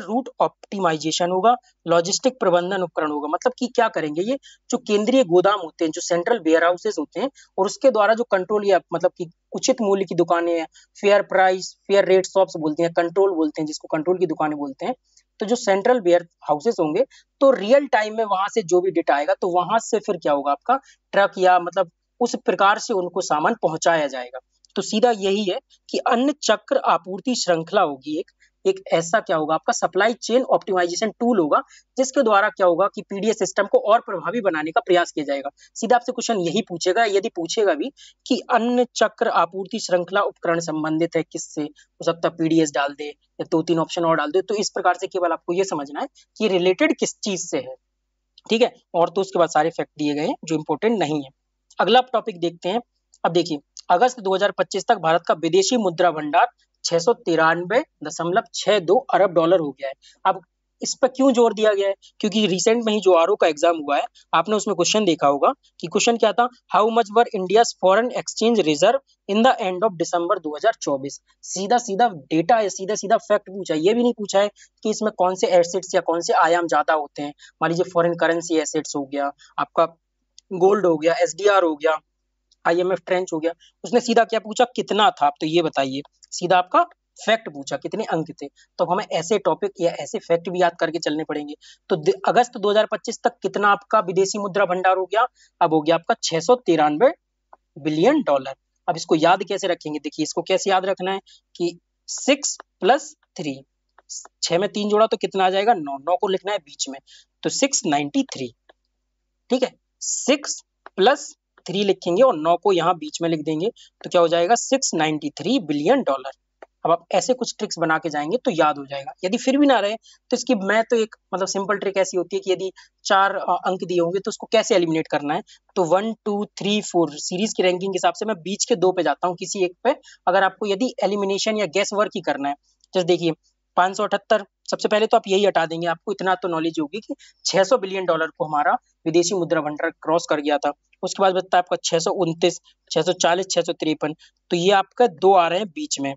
रूट ऑप्टिमाइजेशन होगा, लॉजिस्टिक प्रबंधन उपकरण होगा। मतलब कि क्या करेंगे, ये जो केंद्रीय गोदाम होते हैं, जो सेंट्रल वेयर हाउसेस होते हैं, और उसके द्वारा जो कंट्रोल या मतलब कि उचित मूल्य की दुकानें हैं, fair price fair rate shops बोलते हैं, कंट्रोल बोलते हैं जिसको, कंट्रोल की दुकानें बोलते हैं। तो जो सेंट्रल वेयर हाउसेस होंगे, तो रियल टाइम में वहां से जो भी डेटा आएगा, तो वहां से फिर क्या होगा, आपका ट्रक या मतलब उस प्रकार से उनको सामान पहुंचाया जाएगा। तो सीधा यही है कि अन्न चक्र आपूर्ति श्रृंखला होगी एक ऐसा क्या होगा, आपका सप्लाई चेन ऑप्टिमाइजेशन टूल होगा, जिसके द्वारा क्या होगा कि पीडीएस सिस्टम को और प्रभावी बनाने का प्रयास किया जाएगा। सीधा आपसे क्वेश्चन यही पूछेगा, यदि पूछेगा भी कि अन्न चक्र आपूर्ति श्रृंखला उपकरण संबंधित है किससे, हो सकता है पीडीएस डाल दे या 2-3 ऑप्शन और डाल दे। तो इस प्रकार से केवल आपको यह समझना है कि रिलेटेड किस चीज से है, ठीक है। और तो उसके बाद सारे फैक्ट दिए गए हैं जो इंपॉर्टेंट नहीं है। अगला टॉपिक देखते हैं। अब देखिए, अगस्त 2025 तक भारत का विदेशी मुद्रा भंडार 693.62 अरब डॉलर हो गया है। अब इस पर क्यों जोर दिया गया है, क्योंकि रिसेंट में ही जो आरओ का एग्जाम हुआ है, आपने उसमें क्वेश्चन देखा होगा कि क्वेश्चन क्या था, how much were India's foreign exchange reserve in the end of December 2024। सीधा सीधा डेटा है, सीधा सीधा फैक्ट पूछा है। ये भी नहीं पूछा है कि इसमें कौन से एसेट्स या कौन से आयाम ज्यादा होते हैं। मान लीजिए फॉरेन करेंसी एसेट्स हो गया, आपका गोल्ड हो गया, एसडीआर हो गया, आईएमएफ ट्रेंच हो गया। उसने सीधा क्या पूछा, कितना था, आप तो ये बताइए। सीधा आपका फैक्ट पूछा, कितने अंक थे। तो हमें ऐसे टॉपिक या ऐसे फैक्ट भी याद करके चलने पड़ेंगे। तो अगस्त 2025 तक कितना आपका विदेशी मुद्रा भंडार हो गया, अब हो गया आपका 693 बिलियन डॉलर। अब इसको याद कैसे रखेंगे, देखिए इसको कैसे याद रखना है कि 6 + 3, 6 में 3 जोड़ा तो कितना आ जाएगा, 9, 9 को लिखना है बीच में, तो 693, ठीक है। 6 + 3 लिखेंगे और 9 को यहाँ बीच में लिख देंगे, तो क्या हो जाएगा 693 बिलियन डॉलर। अब आप ऐसे कुछ ट्रिक्स बना के जाएंगे तो याद हो जाएगा। यदि फिर भी ना रहे तो इसकी मैं तो एक मतलब सिंपल ट्रिक ऐसी होती है कि यदि 4 अंक दिए होंगे तो उसको कैसे एलिमिनेट करना है, तो 1 2 3 4 सीरीज की रैंकिंग के हिसाब से मैं बीच के 2 पे जाता हूँ, किसी एक पे। अगर आपको यदि एलिमिनेशन या गैस वर्क ही करना है, जैसे देखिए 578, सबसे पहले तो आप यही हटा देंगे, आपको इतना तो नॉलेज होगी कि 600 बिलियन डॉलर को हमारा विदेशी मुद्रा भंडार क्रॉस कर गया था। उसके बाद बचता है आपका 629, 640, 653, तो ये आपका 2 आ रहे हैं बीच में।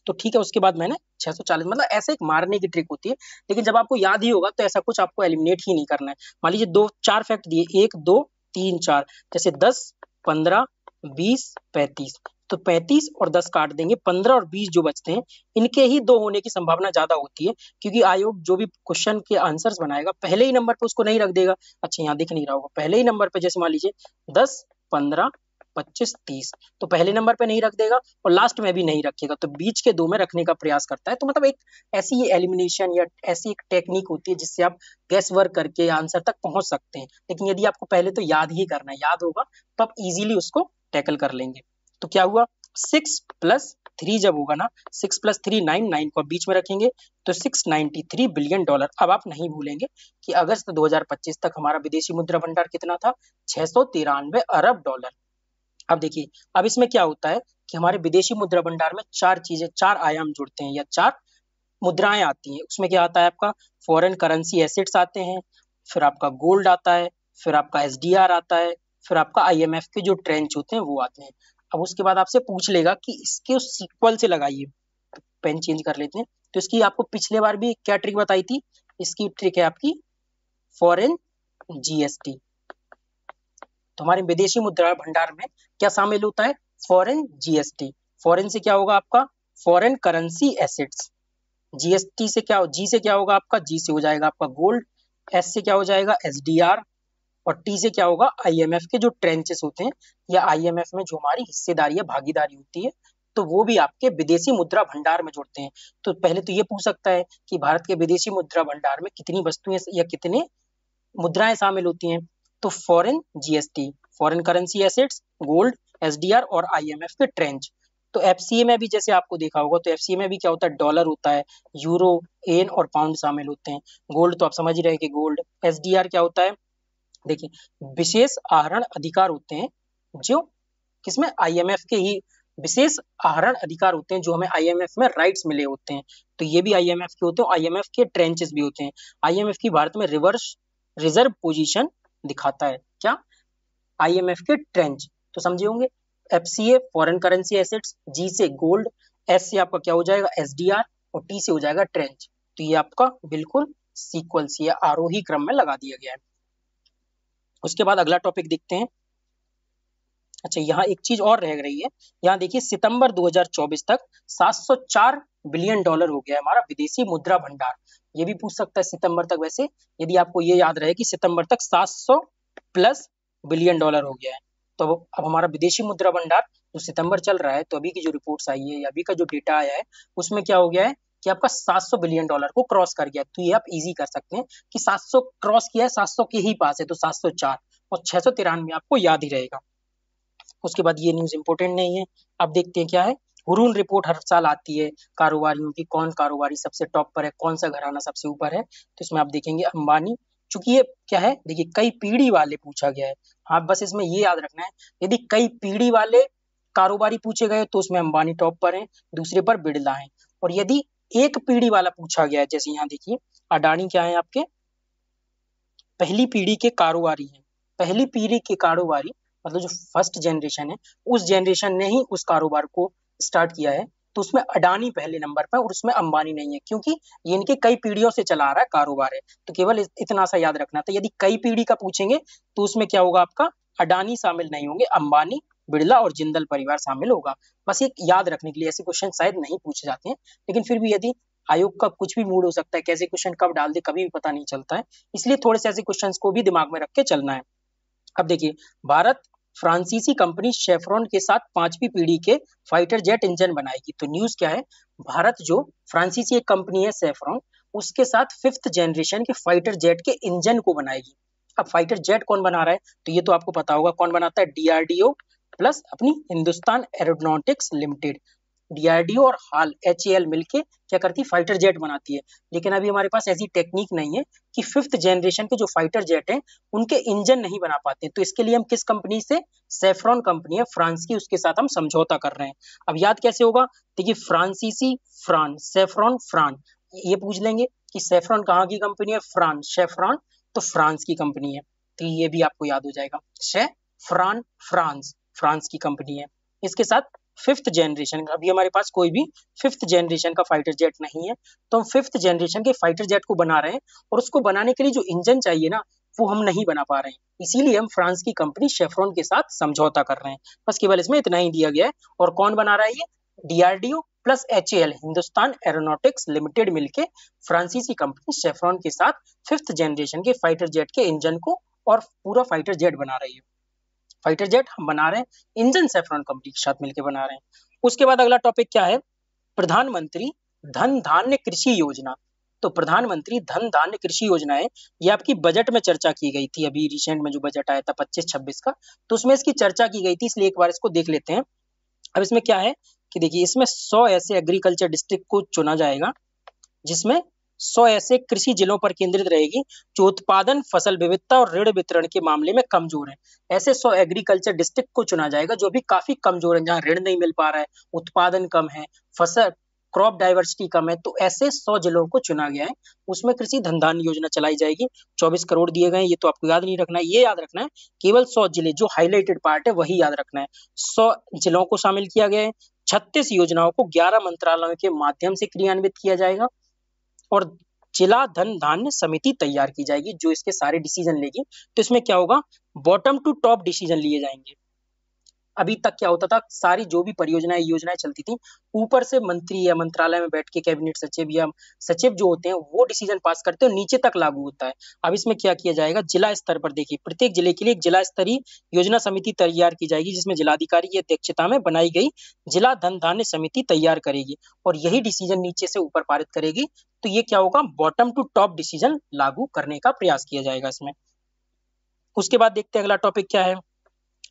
तो ठीक है, उसके बाद मैंने 640, मतलब ऐसे एक मारने की ट्रिक होती है, लेकिन जब आपको याद ही होगा तो ऐसा कुछ आपको एलिमिनेट ही नहीं करना है। मान लीजिए 2 4 फैक्ट दिए, 1 2 3 4, जैसे 10 15 20 35, तो 35 और 10 काट देंगे, 15 और 20 जो बचते हैं इनके ही 2 होने की संभावना ज्यादा होती है, क्योंकि आयोग जो भी क्वेश्चन के आंसर्स बनाएगा पहले ही नंबर पे उसको नहीं रख देगा। अच्छा यहाँ दिख नहीं रहा होगा, पहले ही नंबर पे जैसे मान लीजिए 10 15 25 30, तो पहले नंबर पे नहीं रख देगा और लास्ट में भी नहीं रखेगा, तो बीच के 2 में रखने का प्रयास करता है। तो मतलब एक ऐसी ही एलिमिनेशन या ऐसी एक टेक्निक होती है जिससे आप गैस वर्क करके आंसर तक पहुंच सकते हैं, लेकिन यदि आपको पहले तो याद ही करना है, याद होगा तो आप इजीली उसको टैकल कर लेंगे। तो क्या हुआ, 6 + 3 जब होगा ना, 6 + 3 9, 9 को बीच में रखेंगे तो $693 बिलियन। अब आप नहीं भूलेंगे कि अगस्त 2025 तक हमारा विदेशी मुद्रा भंडार कितना था, $693 अरब। अब देखिए, अब इसमें क्या होता है कि हमारे विदेशी मुद्रा भंडार में 4 चीजें, 4 आयाम जुड़ते हैं या 4 मुद्राएं आती हैं। उसमें क्या आता है, आपका फॉरेन करेंसी एसेट्स आते हैं, फिर आपका गोल्ड आता है, फिर आपका एसडीआर आता है, फिर आपका आईएमएफ के जो ट्रेंच होते हैं वो आते हैं। अब उसके बाद आपसे पूछ लेगा कि इसके सीक्वल से लगाइए, तो पेन चेंज कर लेते हैं। तो इसकी आपको पिछले बार भी क्या ट्रिक बताई थी, इसकी ट्रिक है आपकी फॉरेन जीएसटी। तो हमारे विदेशी मुद्रा भंडार में क्या शामिल होता है, फॉरेन जीएसटी। फॉरेन से क्या होगा आपका फॉरेन करेंसी एसेट्स, जीएसटी से क्या, जी से क्या होगा आपका, जी से हो जाएगा आपका गोल्ड, एस से क्या हो जाएगा एसडीआर, और टी से क्या होगा आईएमएफ के जो ट्रेंचेस होते हैं या आईएमएफ में जो हमारी हिस्सेदारी या भागीदारी होती है, तो वो भी आपके विदेशी मुद्रा भंडार में जुड़ते हैं। तो पहले तो ये पूछ सकता है कि भारत के विदेशी मुद्रा भंडार में कितनी वस्तुएं या कितने मुद्राएं शामिल होती हैं, तो foreign GST, foreign currency assets, gold, SDR और आईएमएफ के ट्रेंच। तो एफसीए में भी जैसे आपको देखा होगा, तो एफसीए में भी क्या होता है, डॉलर होता है, यूरो, येन और पाउंड शामिल होते हैं। गोल्ड तो आप समझ ही रहे हैं कि गोल्ड। एसडीआर क्या होता है, देखिए विशेष आहरण अधिकार होते हैं जो किसमें, आईएमएफ के ही विशेष आहरण अधिकार होते हैं जो हमें आईएमएफ में राइट्स मिले होते हैं, तो ये भी आईएमएफ के होते हैं। आईएमएफ के ट्रेंचेस भी होते हैं। आईएमएफ की भारत में रिवर्स रिजर्व पोजीशन दिखाता है, क्या, आईएमएफ के ट्रेंच। तो समझे होंगे, एफसीए फॉरेन करेंसी एसेट्स, जी से गोल्ड, एस से आपका क्या हो जाएगा एसडीआर, और टी से हो जाएगा ट्रेंच। तो ये आपका बिल्कुल सीक्वेंस या आरोही क्रम में लगा दिया गया है। उसके बाद अगला टॉपिक देखते हैं। अच्छा यहाँ एक चीज और रह रही है, यहाँ देखिए सितंबर 2024 तक $704 बिलियन हो गया है हमारा विदेशी मुद्रा भंडार। ये भी पूछ सकता है सितंबर तक, वैसे यदि आपको ये याद रहे कि सितंबर तक 700+ बिलियन हो गया है, तो अब हमारा विदेशी मुद्रा भंडार जो सितंबर चल रहा है, तो अभी की जो रिपोर्ट्स आई है, अभी का जो डेटा आया है, उसमें क्या हो गया है कि आपका 700 बिलियन डॉलर को क्रॉस कर गया। तो ये आप इजी कर सकते हैं कि 700 क्रॉस किया है, 700 के ही पास है, तो 704 और 693 आपको याद ही रहेगा। उसके बाद ये न्यूज इंपॉर्टेंट नहीं है। अब देखते हैं क्या है, हुरून रिपोर्ट हर साल आती है कारोबारियों की, कौन कारोबारी सबसे टॉप पर है, कौन सा घराना सबसे ऊपर है। तो इसमें आप देखेंगे अंबानी, चूंकि ये क्या है, देखिए कई पीढ़ी वाले पूछा गया है। हाँ बस इसमें ये याद रखना है, यदि कई पीढ़ी वाले कारोबारी पूछे गए तो उसमें अंबानी टॉप पर है, दूसरे पर बिड़ला है। और यदि एक पीढ़ी वाला पूछा गया है, जैसे यहाँ देखिए अडानी क्या है आपके पहली पीढ़ी के कारोबारी हैं, पहली पीढ़ी के कारोबारी, मतलब जो फर्स्ट जनरेशन है, उस जनरेशन ने ही उस कारोबार को स्टार्ट किया है, तो उसमें अडानी पहले नंबर पर और उसमें अंबानी नहीं है, क्योंकि ये इनके कई पीढ़ियों से चला आ रहा है कारोबार है। तो केवल इतना सा याद रखना था, यदि कई पीढ़ी का पूछेंगे तो उसमें क्या होगा आपका अडानी शामिल नहीं होंगे, अंबानी, बिड़ला और जिंदल परिवार शामिल होगा। बस ये याद रखने के लिए, ऐसे क्वेश्चन शायद नहीं पूछे जाते हैं, लेकिन फिर भी यदि आयोग का कुछ भी मूड हो सकता है, कैसे क्वेश्चन कब डाल दे कभी भी पता नहीं चलता है, इसलिए थोड़े से ऐसे क्वेश्चंस को भी दिमाग में रख के चलना है। अब देखिए, भारत फ्रांसीसी कंपनी शेफ्रॉन के साथ 5वीं पीढ़ी के फाइटर जेट इंजन बनाएगी। तो न्यूज क्या है, भारत जो फ्रांसीसी एक कंपनी है शेफ्रॉन, उसके साथ 5th जनरेशन के फाइटर जेट के इंजन को बनाएगी। अब फाइटर जेट कौन बना रहा है, तो ये तो आपको पता होगा कौन बनाता है, डीआरडीओ प्लस अपनी हिंदुस्तान एरोनॉटिक्स लिमिटेड। डीआरडीओ और हाल एचएएल मिलके क्या करती, फाइटर जेट बनाती है। लेकिन अभी हमारे पास ऐसी टेक्निक नहीं है कि 5th जनरेशन के जो फाइटर जेट हैं उनके इंजन नहीं बना पाते, तो इसके लिए हम किस कंपनी से, सेफ्रॉन कंपनी है फ्रांस की, उसके साथ हम समझौता कर रहे हैं। अब याद कैसे होगा, देखिए फ्रांसीसी फ्रांस, सेफ्रॉन फ्रांस, ये पूछ लेंगे कि सेफ्रॉन कहाँ की कंपनी है, फ्रांस, शेफ्रॉन तो फ्रांस की कंपनी है, तो ये भी आपको याद हो जाएगा, शेफ्रॉन फ्रांस, फ्रांस की कंपनी है। इसके साथ फिफ्थ जनरेशन का, अभी हमारे पास कोई भी फिफ्थ जनरेशन का फाइटर जेट नहीं है, तो हम फिफ्थ जनरेशन के फाइटर जेट को बना रहे हैं, और उसको बनाने के लिए जो इंजन चाहिए ना, वो हम नहीं बना पा रहे हैं। इसीलिए हम फ्रांस की कंपनी शेफ्रॉन के साथ समझौता कर रहे हैं। बस केवल इसमें इतना ही दिया गया है। और कौन बना रहा है ये? DRDO plus HAL, Hindustan aeronautics limited मिलके फ्रांसीसी कंपनी शेफ्रॉन के साथ फिफ्थ जनरेशन के फाइटर जेट के इंजन को और पूरा फाइटर जेट बना रही है। फाइटर जेट हम बना रहे हैं, इंजन सेफ्रॉन कंपनी के साथ मिलकर बना रहे हैं। उसके बाद अगला टॉपिक क्या है? प्रधानमंत्री धन धान्य कृषि योजना। तो प्रधानमंत्री धन धान्य कृषि योजना है, ये आपकी बजट में चर्चा की गई थी, अभी रिसेंट में जो बजट आया था 25-26 का, तो उसमें इसकी चर्चा की गई थी, इसलिए एक बार इसको देख लेते हैं। अब इसमें क्या है कि देखिए, इसमें 100 ऐसे एग्रीकल्चर डिस्ट्रिक्ट को चुना जाएगा, जिसमें 100 ऐसे कृषि जिलों पर केंद्रित रहेगी जो उत्पादन, फसल विविधता और ऋण वितरण के मामले में कमजोर हैं। ऐसे 100 एग्रीकल्चर डिस्ट्रिक्ट को चुना जाएगा जो भी काफी कमजोर हैं, जहां ऋण नहीं मिल पा रहा है, उत्पादन कम है, फसल क्रॉप डाइवर्सिटी कम है, तो ऐसे 100 जिलों को चुना गया है। उसमें कृषि धन धान्य योजना चलाई जाएगी। 24 करोड़ दिए गए हैं, ये तो आपको याद नहीं रखना है, ये याद रखना है केवल 100 जिले, जो हाईलाइटेड पार्ट है वही याद रखना है। 100 जिलों को शामिल किया गया है। 36 योजनाओं को 11 मंत्रालयों के माध्यम से क्रियान्वित किया जाएगा, और जिला धन धान्य समिति तैयार की जाएगी जो इसके सारे डिसीजन लेगी। तो इसमें क्या होगा? बॉटम टू टॉप डिसीजन लिए जाएंगे। अभी तक क्या होता था, सारी जो भी परियोजनाएं योजनाएं चलती थी, ऊपर से मंत्री या मंत्रालय में बैठ के कैबिनेट सचिव या सचिव जो होते हैं वो डिसीजन पास करते हैं, नीचे तक लागू होता है। अब इसमें क्या किया जाएगा? जिला स्तर पर देखिए, प्रत्येक जिले के लिए एक जिला स्तरीय योजना समिति तैयार की जाएगी, जिसमें जिलाधिकारी की अध्यक्षता में बनाई गई जिला धन धान्य समिति तैयार करेगी, और यही डिसीजन नीचे से ऊपर पारित करेगी। तो ये क्या होगा? बॉटम टू टॉप डिसीजन लागू करने का प्रयास किया जाएगा इसमें। उसके बाद देखते हैं अगला टॉपिक क्या है।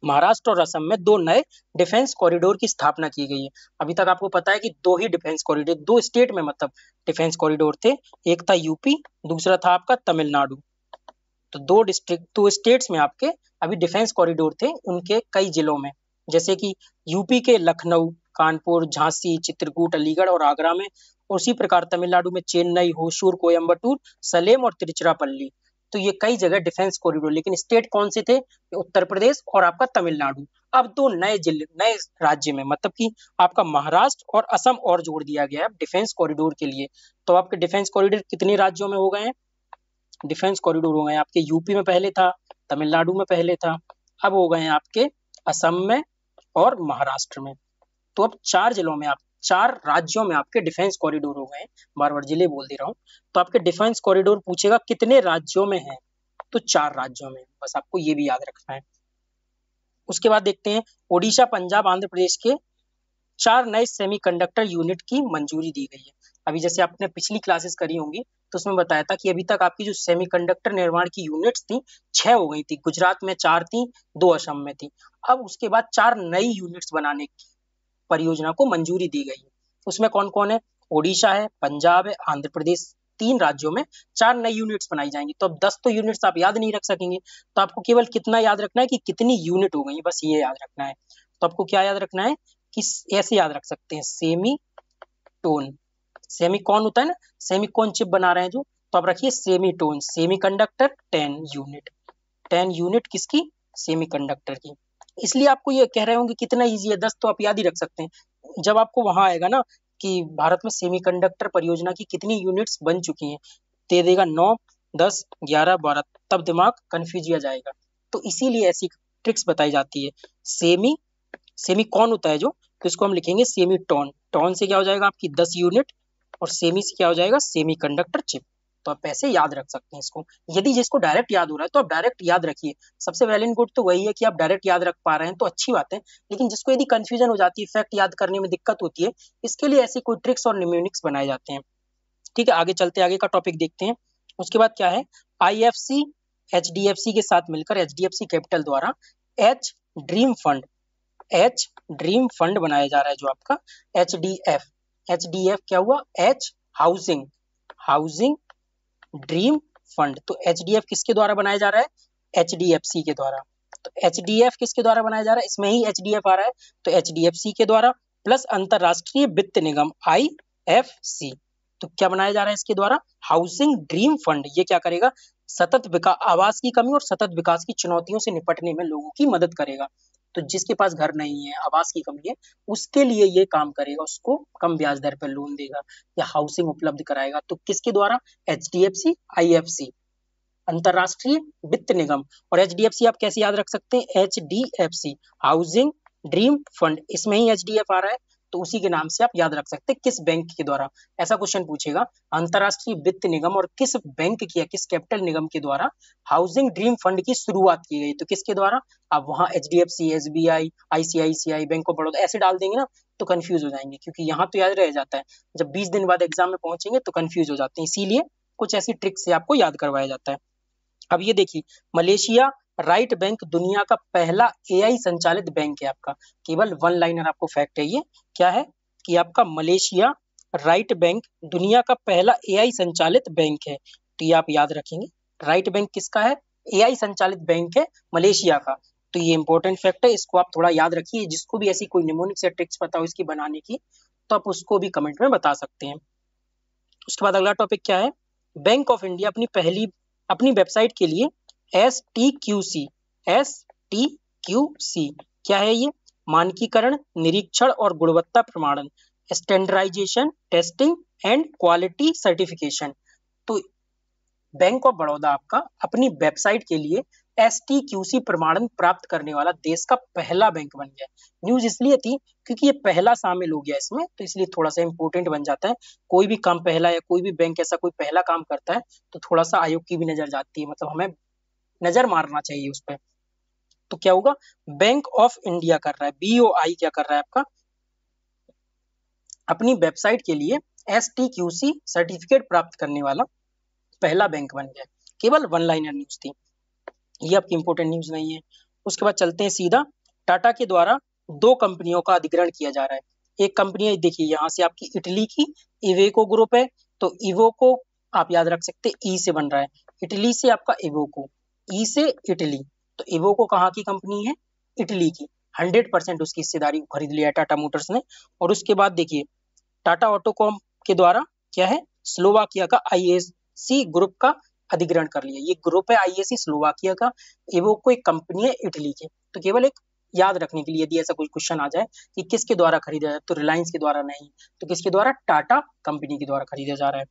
महाराष्ट्र और असम में 2 नए डिफेंस कॉरिडोर की स्थापना की गई है। अभी तक आपको पता है कि 2 ही डिफेंस कॉरिडोर, 2 स्टेट में मतलब डिफेंस कॉरिडोर थे, एक था यूपी, दूसरा था आपका तमिलनाडु। तो 2 स्टेट्स में आपके अभी डिफेंस कॉरिडोर थे, उनके कई जिलों में, जैसे कि यूपी के लखनऊ, कानपुर, झांसी, चित्रकूट, अलीगढ़ और आगरा में। उसी प्रकार तमिलनाडु में चेन्नई, होसूर, कोयम्बटूर, सलेम और तिरुचिरापल्ली। तो ये कई जगह डिफेंस कॉरिडोर, लेकिन स्टेट कौन से थे? उत्तर प्रदेश और आपका तमिलनाडु। अब 2 नए जिले, नए राज्य में, मतलब कि आपका महाराष्ट्र और असम और जोड़ दिया गया है डिफेंस कॉरिडोर के लिए। तो आपके डिफेंस कॉरिडोर कितने राज्यों में हो गए हैं? डिफेंस कॉरिडोर हो गए आपके यूपी में पहले था, तमिलनाडु में पहले था, अब हो गए हैं आपके असम में और महाराष्ट्र में। तो अब 4 जिलों में, आप 4 राज्यों में आपके डिफेंस कॉरिडोर हो गए। बार बार जिले बोल दे रहा हूँ। तो आपके डिफेंस कॉरिडोर पूछेगा कितने राज्यों में है, तो 4 राज्यों में, बस आपको ये भी याद रखना है। उसके बाद देखते हैं, ओडिशा, पंजाब, आंध्र प्रदेश के 4 नए सेमीकंडक्टर यूनिट की मंजूरी दी गई है। अभी जैसे आपने पिछली क्लासेस करी होंगी, तो उसमें बताया था कि अभी तक आपकी जो सेमीकंडक्टर निर्माण की यूनिट्स थी 6 हो गई थी, गुजरात में 4 थी, 2 असम में थी। अब उसके बाद 4 नई यूनिट्स बनाने की परियोजना को मंजूरी दी गई है। उसमें कौन कौन है? ओडिशा है, पंजाब है, आंध्र प्रदेश, 3 राज्यों में 4 नई यूनिट्स बनाई जाएंगी। तो अब 10 तो यूनिट्स आप याद नहीं रख सकेंगे, तो आपको केवल कितना याद रखना है कि कितनी यूनिट हो गई, बस ये याद रखना है। तो आपको क्या याद रखना है कि ऐसे याद रख सकते हैं, सेमी टोन, सेमी कौन होता है ना, सेमी कौन चिप बना रहे हैं जो, तो आप रखिए semi tone, semi conductor 10 unit, 10 unit किसकी? सेमी कंडक्टर की। इसलिए आपको ये कह रहे होंगे कितना इजी है, 10 तो आप याद ही रख सकते हैं। जब आपको वहां आएगा ना कि भारत में सेमीकंडक्टर परियोजना की कितनी यूनिट्स बन चुकी हैं, दे देगा 9, 10, 11, 12, तब दिमाग कंफ्यूज किया जाएगा। तो इसीलिए ऐसी ट्रिक्स बताई जाती है। सेमी, सेमी कौन होता है जो, तो इसको हम लिखेंगे सेमी टोन, टोन से क्या हो जाएगा आपकी 10 यूनिट, और सेमी से क्या हो जाएगा? Semi conductor chip. तो आप ऐसे याद रख सकते हैं इसको। यदि जिसको डायरेक्ट याद हो रहा है तो आप डायरेक्ट याद रखिए। सबसे वेल एंड गुड तो वही है कि आप डायरेक्ट याद रख पा रहे हैं, तो अच्छी बात है। लेकिन जिसको यदि कंफ्यूजन हो जाती है, फैक्ट याद करने में दिक्कत होती है, इसके लिए ऐसी कोई ट्रिक्स और निम्यूनिक्स बनाए जाते हैं। ठीक है, आगे चलते आगे का टॉपिक देखते हैं। उसके बाद क्या है? आईएफसी एचडीएफसी के साथ मिलकर एचडीएफसी कैपिटल द्वारा H dream fund, H dream fund बनाया जा रहा है, जो आपका एचडीएफ, एचडीएफ क्या हुआ? H housing, housing dream fund. तो एचडीएफ किसके द्वारा बनाया जा रहा है? एचडीएफसी के द्वारा। तो एचडीएफ किसके द्वारा बनाया जा रहा है? इसमें ही एचडीएफ आ रहा है, तो एचडीएफसी के द्वारा, प्लस अंतरराष्ट्रीय वित्त निगम आईएफसी। तो क्या बनाया जा रहा है इसके द्वारा? Housing dream fund. ये क्या करेगा? सतत विकास, आवास की कमी और सतत विकास की चुनौतियों से निपटने में लोगों की मदद करेगा। तो जिसके पास घर नहीं है, आवास की कमी है, उसके लिए ये काम करेगा, उसको कम ब्याज दर पर लोन देगा या हाउसिंग उपलब्ध कराएगा। तो किसके द्वारा? HDFC, IFC, अंतरराष्ट्रीय वित्त निगम। और HDFC आप कैसे याद रख सकते हैं? HDFC हाउसिंग ड्रीम फंड, इसमें ही HDF आ रहा है, तो उसी के नाम से आप याद रख सकते हैं किस बैंक के द्वारा। ऐसा क्वेश्चन पूछेगा, अंतरराष्ट्रीय वित्त निगम और किस बैंक की, किस कैपिटल निगम के द्वारा हाउसिंग ड्रीम फंड की शुरुआत की गई, तो किसके द्वारा? आप वहां HDFC, SBI, ICICI, bank of Baroda ऐसे डाल देंगे ना तो कंफ्यूज हो जाएंगे, क्योंकि यहाँ तो याद रह जाता है, जब 20 दिन बाद एग्जाम में पहुंचेंगे तो कंफ्यूज हो जाते हैं, इसीलिए कुछ ऐसी ट्रिक से आपको याद करवाया जाता है। अब ये देखिए, मलेशिया राइट बैंक दुनिया का पहला AI संचालित बैंक है आपका। केवल वन लाइनर आपको फैक्ट है ये, क्या है कि आपका मलेशिया राइट बैंक दुनिया का पहला AI संचालित बैंक है। तो ये आप याद रखेंगे, राइट बैंक किसका है? AI संचालित बैंक है मलेशिया का। तो ये इंपॉर्टेंट फैक्ट है, इसको आप थोड़ा याद रखिए। जिसको भी ऐसी कोई निमोनिक्स या ट्रिक्स पता हो इसकी बनाने की, तो आप उसको भी कमेंट में बता सकते हैं। उसके बाद अगला टॉपिक क्या है? बैंक ऑफ इंडिया अपनी वेबसाइट के लिए STQC क्या है ये? मानकीकरण, निरीक्षण और गुणवत्ता प्रमाणन, standardisation, testing and quality certification. तो बैंक ऑफ बड़ौदा आपका अपनी वेबसाइट के लिए STQC प्रमाणन प्राप्त करने वाला देश का पहला बैंक बन गया। न्यूज इसलिए थी क्योंकि ये पहला शामिल हो गया इसमें, तो इसलिए थोड़ा सा इंपोर्टेंट बन जाता है। कोई भी काम पहला, या कोई भी बैंक ऐसा कोई पहला काम करता है तो थोड़ा सा आयोग की भी नजर जाती है, मतलब हमें नजर मारना चाहिए उस पर। तो क्या होगा? बैंक ऑफ इंडिया कर रहा है, BOI क्या कर रहा है आपका? अपनी वेबसाइट के लिए STQC सर्टिफिकेट प्राप्त करने वाला पहला बैंक बन गया। केवल वन लाइनर न्यूज थी, ये आपकी इंपोर्टेंट न्यूज नहीं है। उसके बाद चलते हैं सीधा, टाटा के द्वारा 2 कंपनियों का अधिग्रहण किया जा रहा है। एक कंपनी है, देखिए यहाँ से आपकी इटली की इवेको ग्रुप है, तो इवोको आप याद रख सकते हैं, ई से बन रहा है, इटली से आपका इवोको, ई से इटली। तो इवोको कहाँ की कंपनी है? इटली की। 100% उसकी हिस्सेदारी खरीद लिया है टाटा मोटर्स ने। और उसके बाद देखिए, टाटा ऑटोकॉम के द्वारा क्या है? स्लोवाकिया का IAC ग्रुप का अधिग्रहण कर लिया। ये ग्रुप है IAC स्लोवाकिया का, इवोको एक कंपनी है इटली की। तो केवल एक याद रखने के लिए, यदि ऐसा कोई क्वेश्चन आ जाए कि किसके द्वारा खरीदा जाए, तो रिलायंस के द्वारा नहीं, तो किसके द्वारा? टाटा कंपनी के द्वारा खरीदा जा रहा है।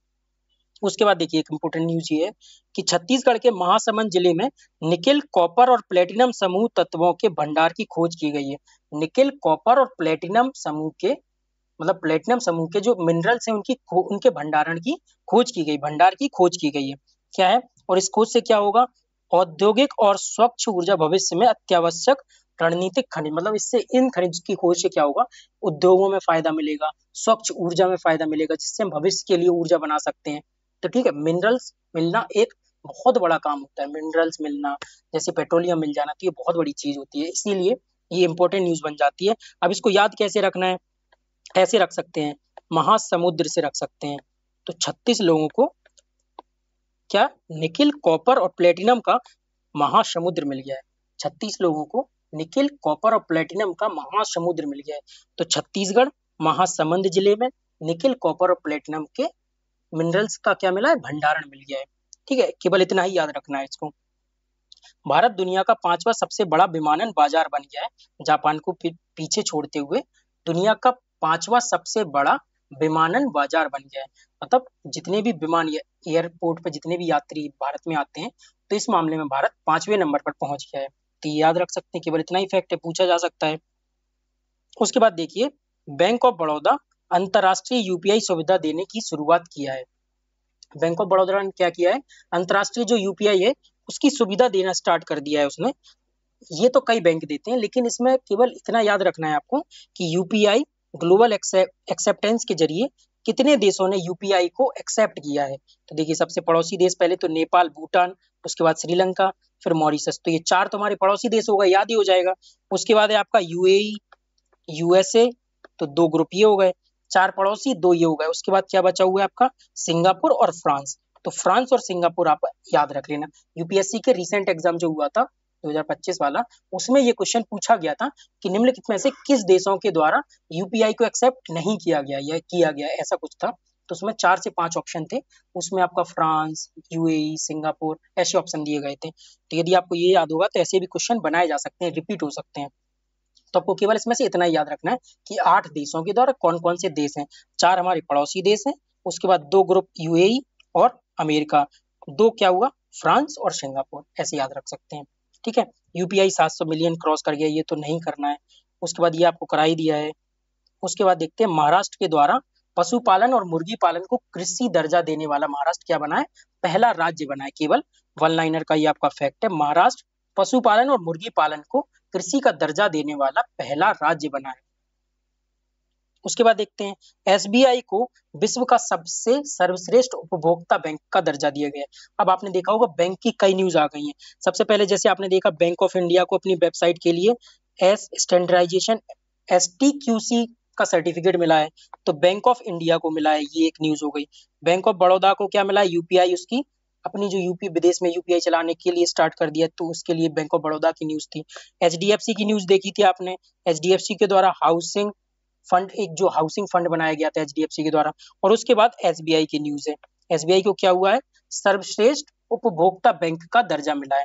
उसके बाद देखिए, एक इंपोर्टेंट न्यूज ये है कि छत्तीसगढ़ के महासमुंद जिले में निकिल, कॉपर और प्लेटिनम समूह तत्वों के भंडार की खोज की गई है। निकिल, कॉपर और प्लेटिनम समूह के, मतलब प्लेटिनम समूह के जो मिनरल्स हैं उनके भंडारण की खोज की गई, भंडार की खोज की गई है। क्या है? और इस खोज से क्या होगा? औद्योगिक और स्वच्छ ऊर्जा भविष्य में अत्यावश्यक रणनीतिक खनिज, मतलब इससे इन खनिज की खोज से क्या होगा? उद्योगों में फायदा मिलेगा, स्वच्छ ऊर्जा में फायदा मिलेगा, जिससे हम भविष्य के लिए ऊर्जा बना सकते हैं। तो ठीक है, मिनरल्स मिलना एक बहुत बड़ा काम होता है, मिनरल्स मिलना, जैसे पेट्रोलियम मिल जाना, तो ये बहुत बड़ी चीज होती है, इसीलिए ये इंपॉर्टेंट न्यूज बन जाती है। अब इसको याद कैसे रखना है? ऐसे रख सकते हैं, महासमुद्र से रख सकते हैं। तो 36 लोगों को क्या? निकिल, कॉपर और प्लेटिनम का महासमुद्र मिल गया है। 36 लोगों को निकिल, कॉपर और प्लेटिनम का महासमुद्र मिल गया है। तो छत्तीसगढ़ महासमुंद जिले में निकिल, कॉपर और प्लेटिनम के मिनरल्स का क्या मिला है? भंडारण मिल गया है। ठीक है, केवल इतना ही याद रखना है इसको। भारत दुनिया का 5वां सबसे बड़ा विमानन बाजार बन गया है, जापान को पीछे छोड़ते हुए दुनिया का 5वां सबसे बड़ा विमानन बाजार बन गया है। मतलब जितने भी विमान एयरपोर्ट पर जितने भी यात्री भारत में आते हैं, तो इस मामले में भारत 5वें नंबर पर पहुंच गया है। तो ये याद रख सकते हैं, केवल इतना ही फैक्ट है, पूछा जा सकता है। उसके बाद देखिए, बैंक ऑफ बड़ौदा अंतरराष्ट्रीय UPI सुविधा देने की शुरुआत किया है। बैंक ऑफ बड़ौदा ने क्या किया है? अंतरराष्ट्रीय जो UPI है उसकी सुविधा देना स्टार्ट कर दिया है उसने। ये तो कई बैंक देते हैं, लेकिन इसमें केवल इतना याद रखना है आपको कि UPI ग्लोबल एक्सेप्टेंस के जरिए कितने देशों ने UPI को एक्सेप्ट किया है। तो देखिए, सबसे पड़ोसी देश पहले तो नेपाल, भूटान, उसके बाद श्रीलंका, फिर मॉरिशस। तो ये 4 तो हमारे पड़ोसी देश हो गए, याद ही हो जाएगा। उसके बाद है आपका UAE, USA, तो 2 ग्रुप ये हो गए, 4 पड़ोसी, 2 ये हो गए। उसके बाद क्या बचा हुआ है आपका? सिंगापुर और फ्रांस। तो फ्रांस और सिंगापुर आप याद रख लेना। UPSC के रिसेंट एग्जाम जो हुआ था 2025 वाला, उसमें ये क्वेश्चन पूछा गया था कि निम्नलिखित में से किस देशों के द्वारा UPI को एक्सेप्ट नहीं किया गया या किया गया, ऐसा कुछ था। तो उसमें 4 से 5 ऑप्शन थे, उसमें आपका फ्रांस, UAE, सिंगापुर ऐसे ऑप्शन दिए गए थे। तो यदि आपको ये याद होगा तो ऐसे भी क्वेश्चन बनाए जा सकते हैं, रिपीट हो सकते हैं। तो आपको केवल इसमें से इतना ही याद रखना है कि 8 देशों के द्वारा कौन कौन से देश हैं। 4 हमारे पड़ोसी देश हैं, उसके बाद 2 ग्रुप यूएई और अमेरिका, 2 क्या हुआ फ्रांस और सिंगापुर, ऐसे याद रख सकते हैं। ठीक है, यूपीआई 700 मिलियन क्रॉस कर गया, ये तो नहीं करना है। उसके बाद ये आपको करा ही दिया है। उसके बाद देखते हैं महाराष्ट्र के द्वारा पशुपालन और मुर्गी पालन को कृषि दर्जा देने वाला महाराष्ट्र क्या बना है, पहला राज्य बना है। केवल वन लाइनर का ये आपका फैक्ट है, महाराष्ट्र पशुपालन और मुर्गी पालन को कृषि का दर्जा देने वाला पहला राज्य बना है। उसके बाद देखते हैं एसबीआई को विश्व का सबसे सर्वश्रेष्ठ उपभोक्ता बैंक का दर्जा दिया गया है। अब आपने देखा होगा बैंक की कई न्यूज आ गई हैं। सबसे पहले जैसे आपने देखा बैंक ऑफ इंडिया को अपनी वेबसाइट के लिए एस स्टैंडर्डाइजेशन STQC का सर्टिफिकेट मिला है, तो बैंक ऑफ इंडिया को मिला है, ये एक न्यूज हो गई। बैंक ऑफ बड़ौदा को क्या मिला है, यूपीआई, उसकी अपनी जो यूपी विदेश में यूपीआई चलाने के लिए स्टार्ट कर दिया, तो उसके लिए बैंक ऑफ बड़ौदा की न्यूज थी। एचडीएफसी की न्यूज देखी थी आपने, एचडीएफसी के द्वारा हाउसिंग फंड, एक जो हाउसिंग फंड बनाया गया था एचडीएफसी के द्वारा। और उसके बाद एसबीआई की न्यूज है, एसबीआई को क्या हुआ है, सर्वश्रेष्ठ उपभोक्ता बैंक का दर्जा मिला है।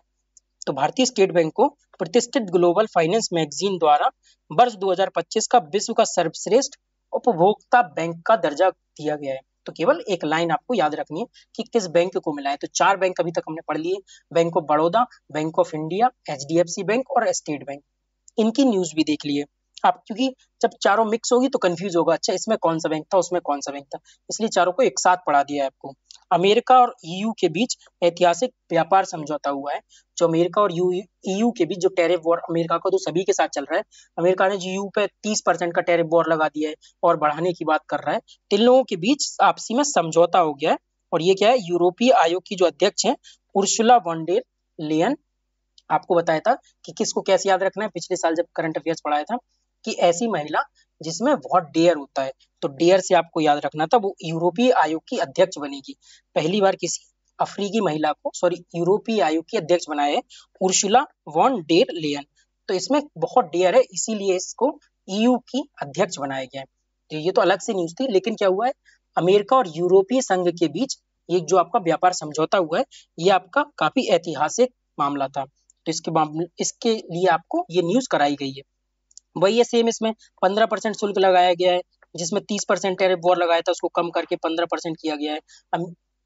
तो भारतीय स्टेट बैंक को प्रतिष्ठित ग्लोबल फाइनेंस मैगजीन द्वारा वर्ष 2025 का विश्व का सर्वश्रेष्ठ उपभोक्ता बैंक का दर्जा दिया गया है। तो केवल एक लाइन आपको याद रखनी है कि किस बैंक को मिला है। तो 4 बैंक अभी तक हमने पढ़ लिए, bank of Baroda, bank of India, HDFC bank और स्टेट बैंक। इनकी न्यूज भी देख लिए आप, क्योंकि जब चारों मिक्स होगी तो कंफ्यूज होगा, अच्छा इसमें कौन सा बैंक था, उसमें कौन सा बैंक था, इसलिए चारों को एक साथ पढ़ा दिया है आपको। अमेरिका और ईयू के बीच ऐतिहासिक व्यापार समझौता हुआ है। जो अमेरिका और ईयू के बीच जो टैरिफ वॉर, अमेरिका को तो सभी के साथ चल रहा है, अमेरिका ने ईयू पे 30% का टैरिफ वॉर लगा दिया है और बढ़ाने की बात कर रहा है। तो इन लोगों के बीच आपसी में समझौता हो गया है। और ये क्या है, यूरोपीय आयोग की जो अध्यक्ष है उर्सुला वॉन डेर लेयन, आपको बताया था कि किसको कैसे याद रखना है, पिछले साल जब करंट अफेयर्स पढ़ाया था, कि ऐसी महिला जिसमें बहुत डेयर होता है, तो डेयर से आपको याद रखना था, वो यूरोपीय आयोग की अध्यक्ष बनेगी। पहली बार किसी अफ्रीकी महिला को, सॉरी, यूरोपीय आयोग की अध्यक्ष बनाया है उर्सुला वॉन डेर लेयन। तो इसमें बहुत डेयर है, इसीलिए इसको ईयू की अध्यक्ष बनाया गया है। तो ये तो अलग से न्यूज थी, लेकिन क्या हुआ है, अमेरिका और यूरोपीय संघ के बीच ये जो आपका व्यापार समझौता हुआ है, ये आपका काफी ऐतिहासिक मामला था। तो इसके लिए आपको ये न्यूज कराई गई है। वही है सेम, इसमें 15% शुल्क लगाया गया है, जिसमें 30% टैरिफ वॉर लगाया था उसको कम करके 15% किया गया है।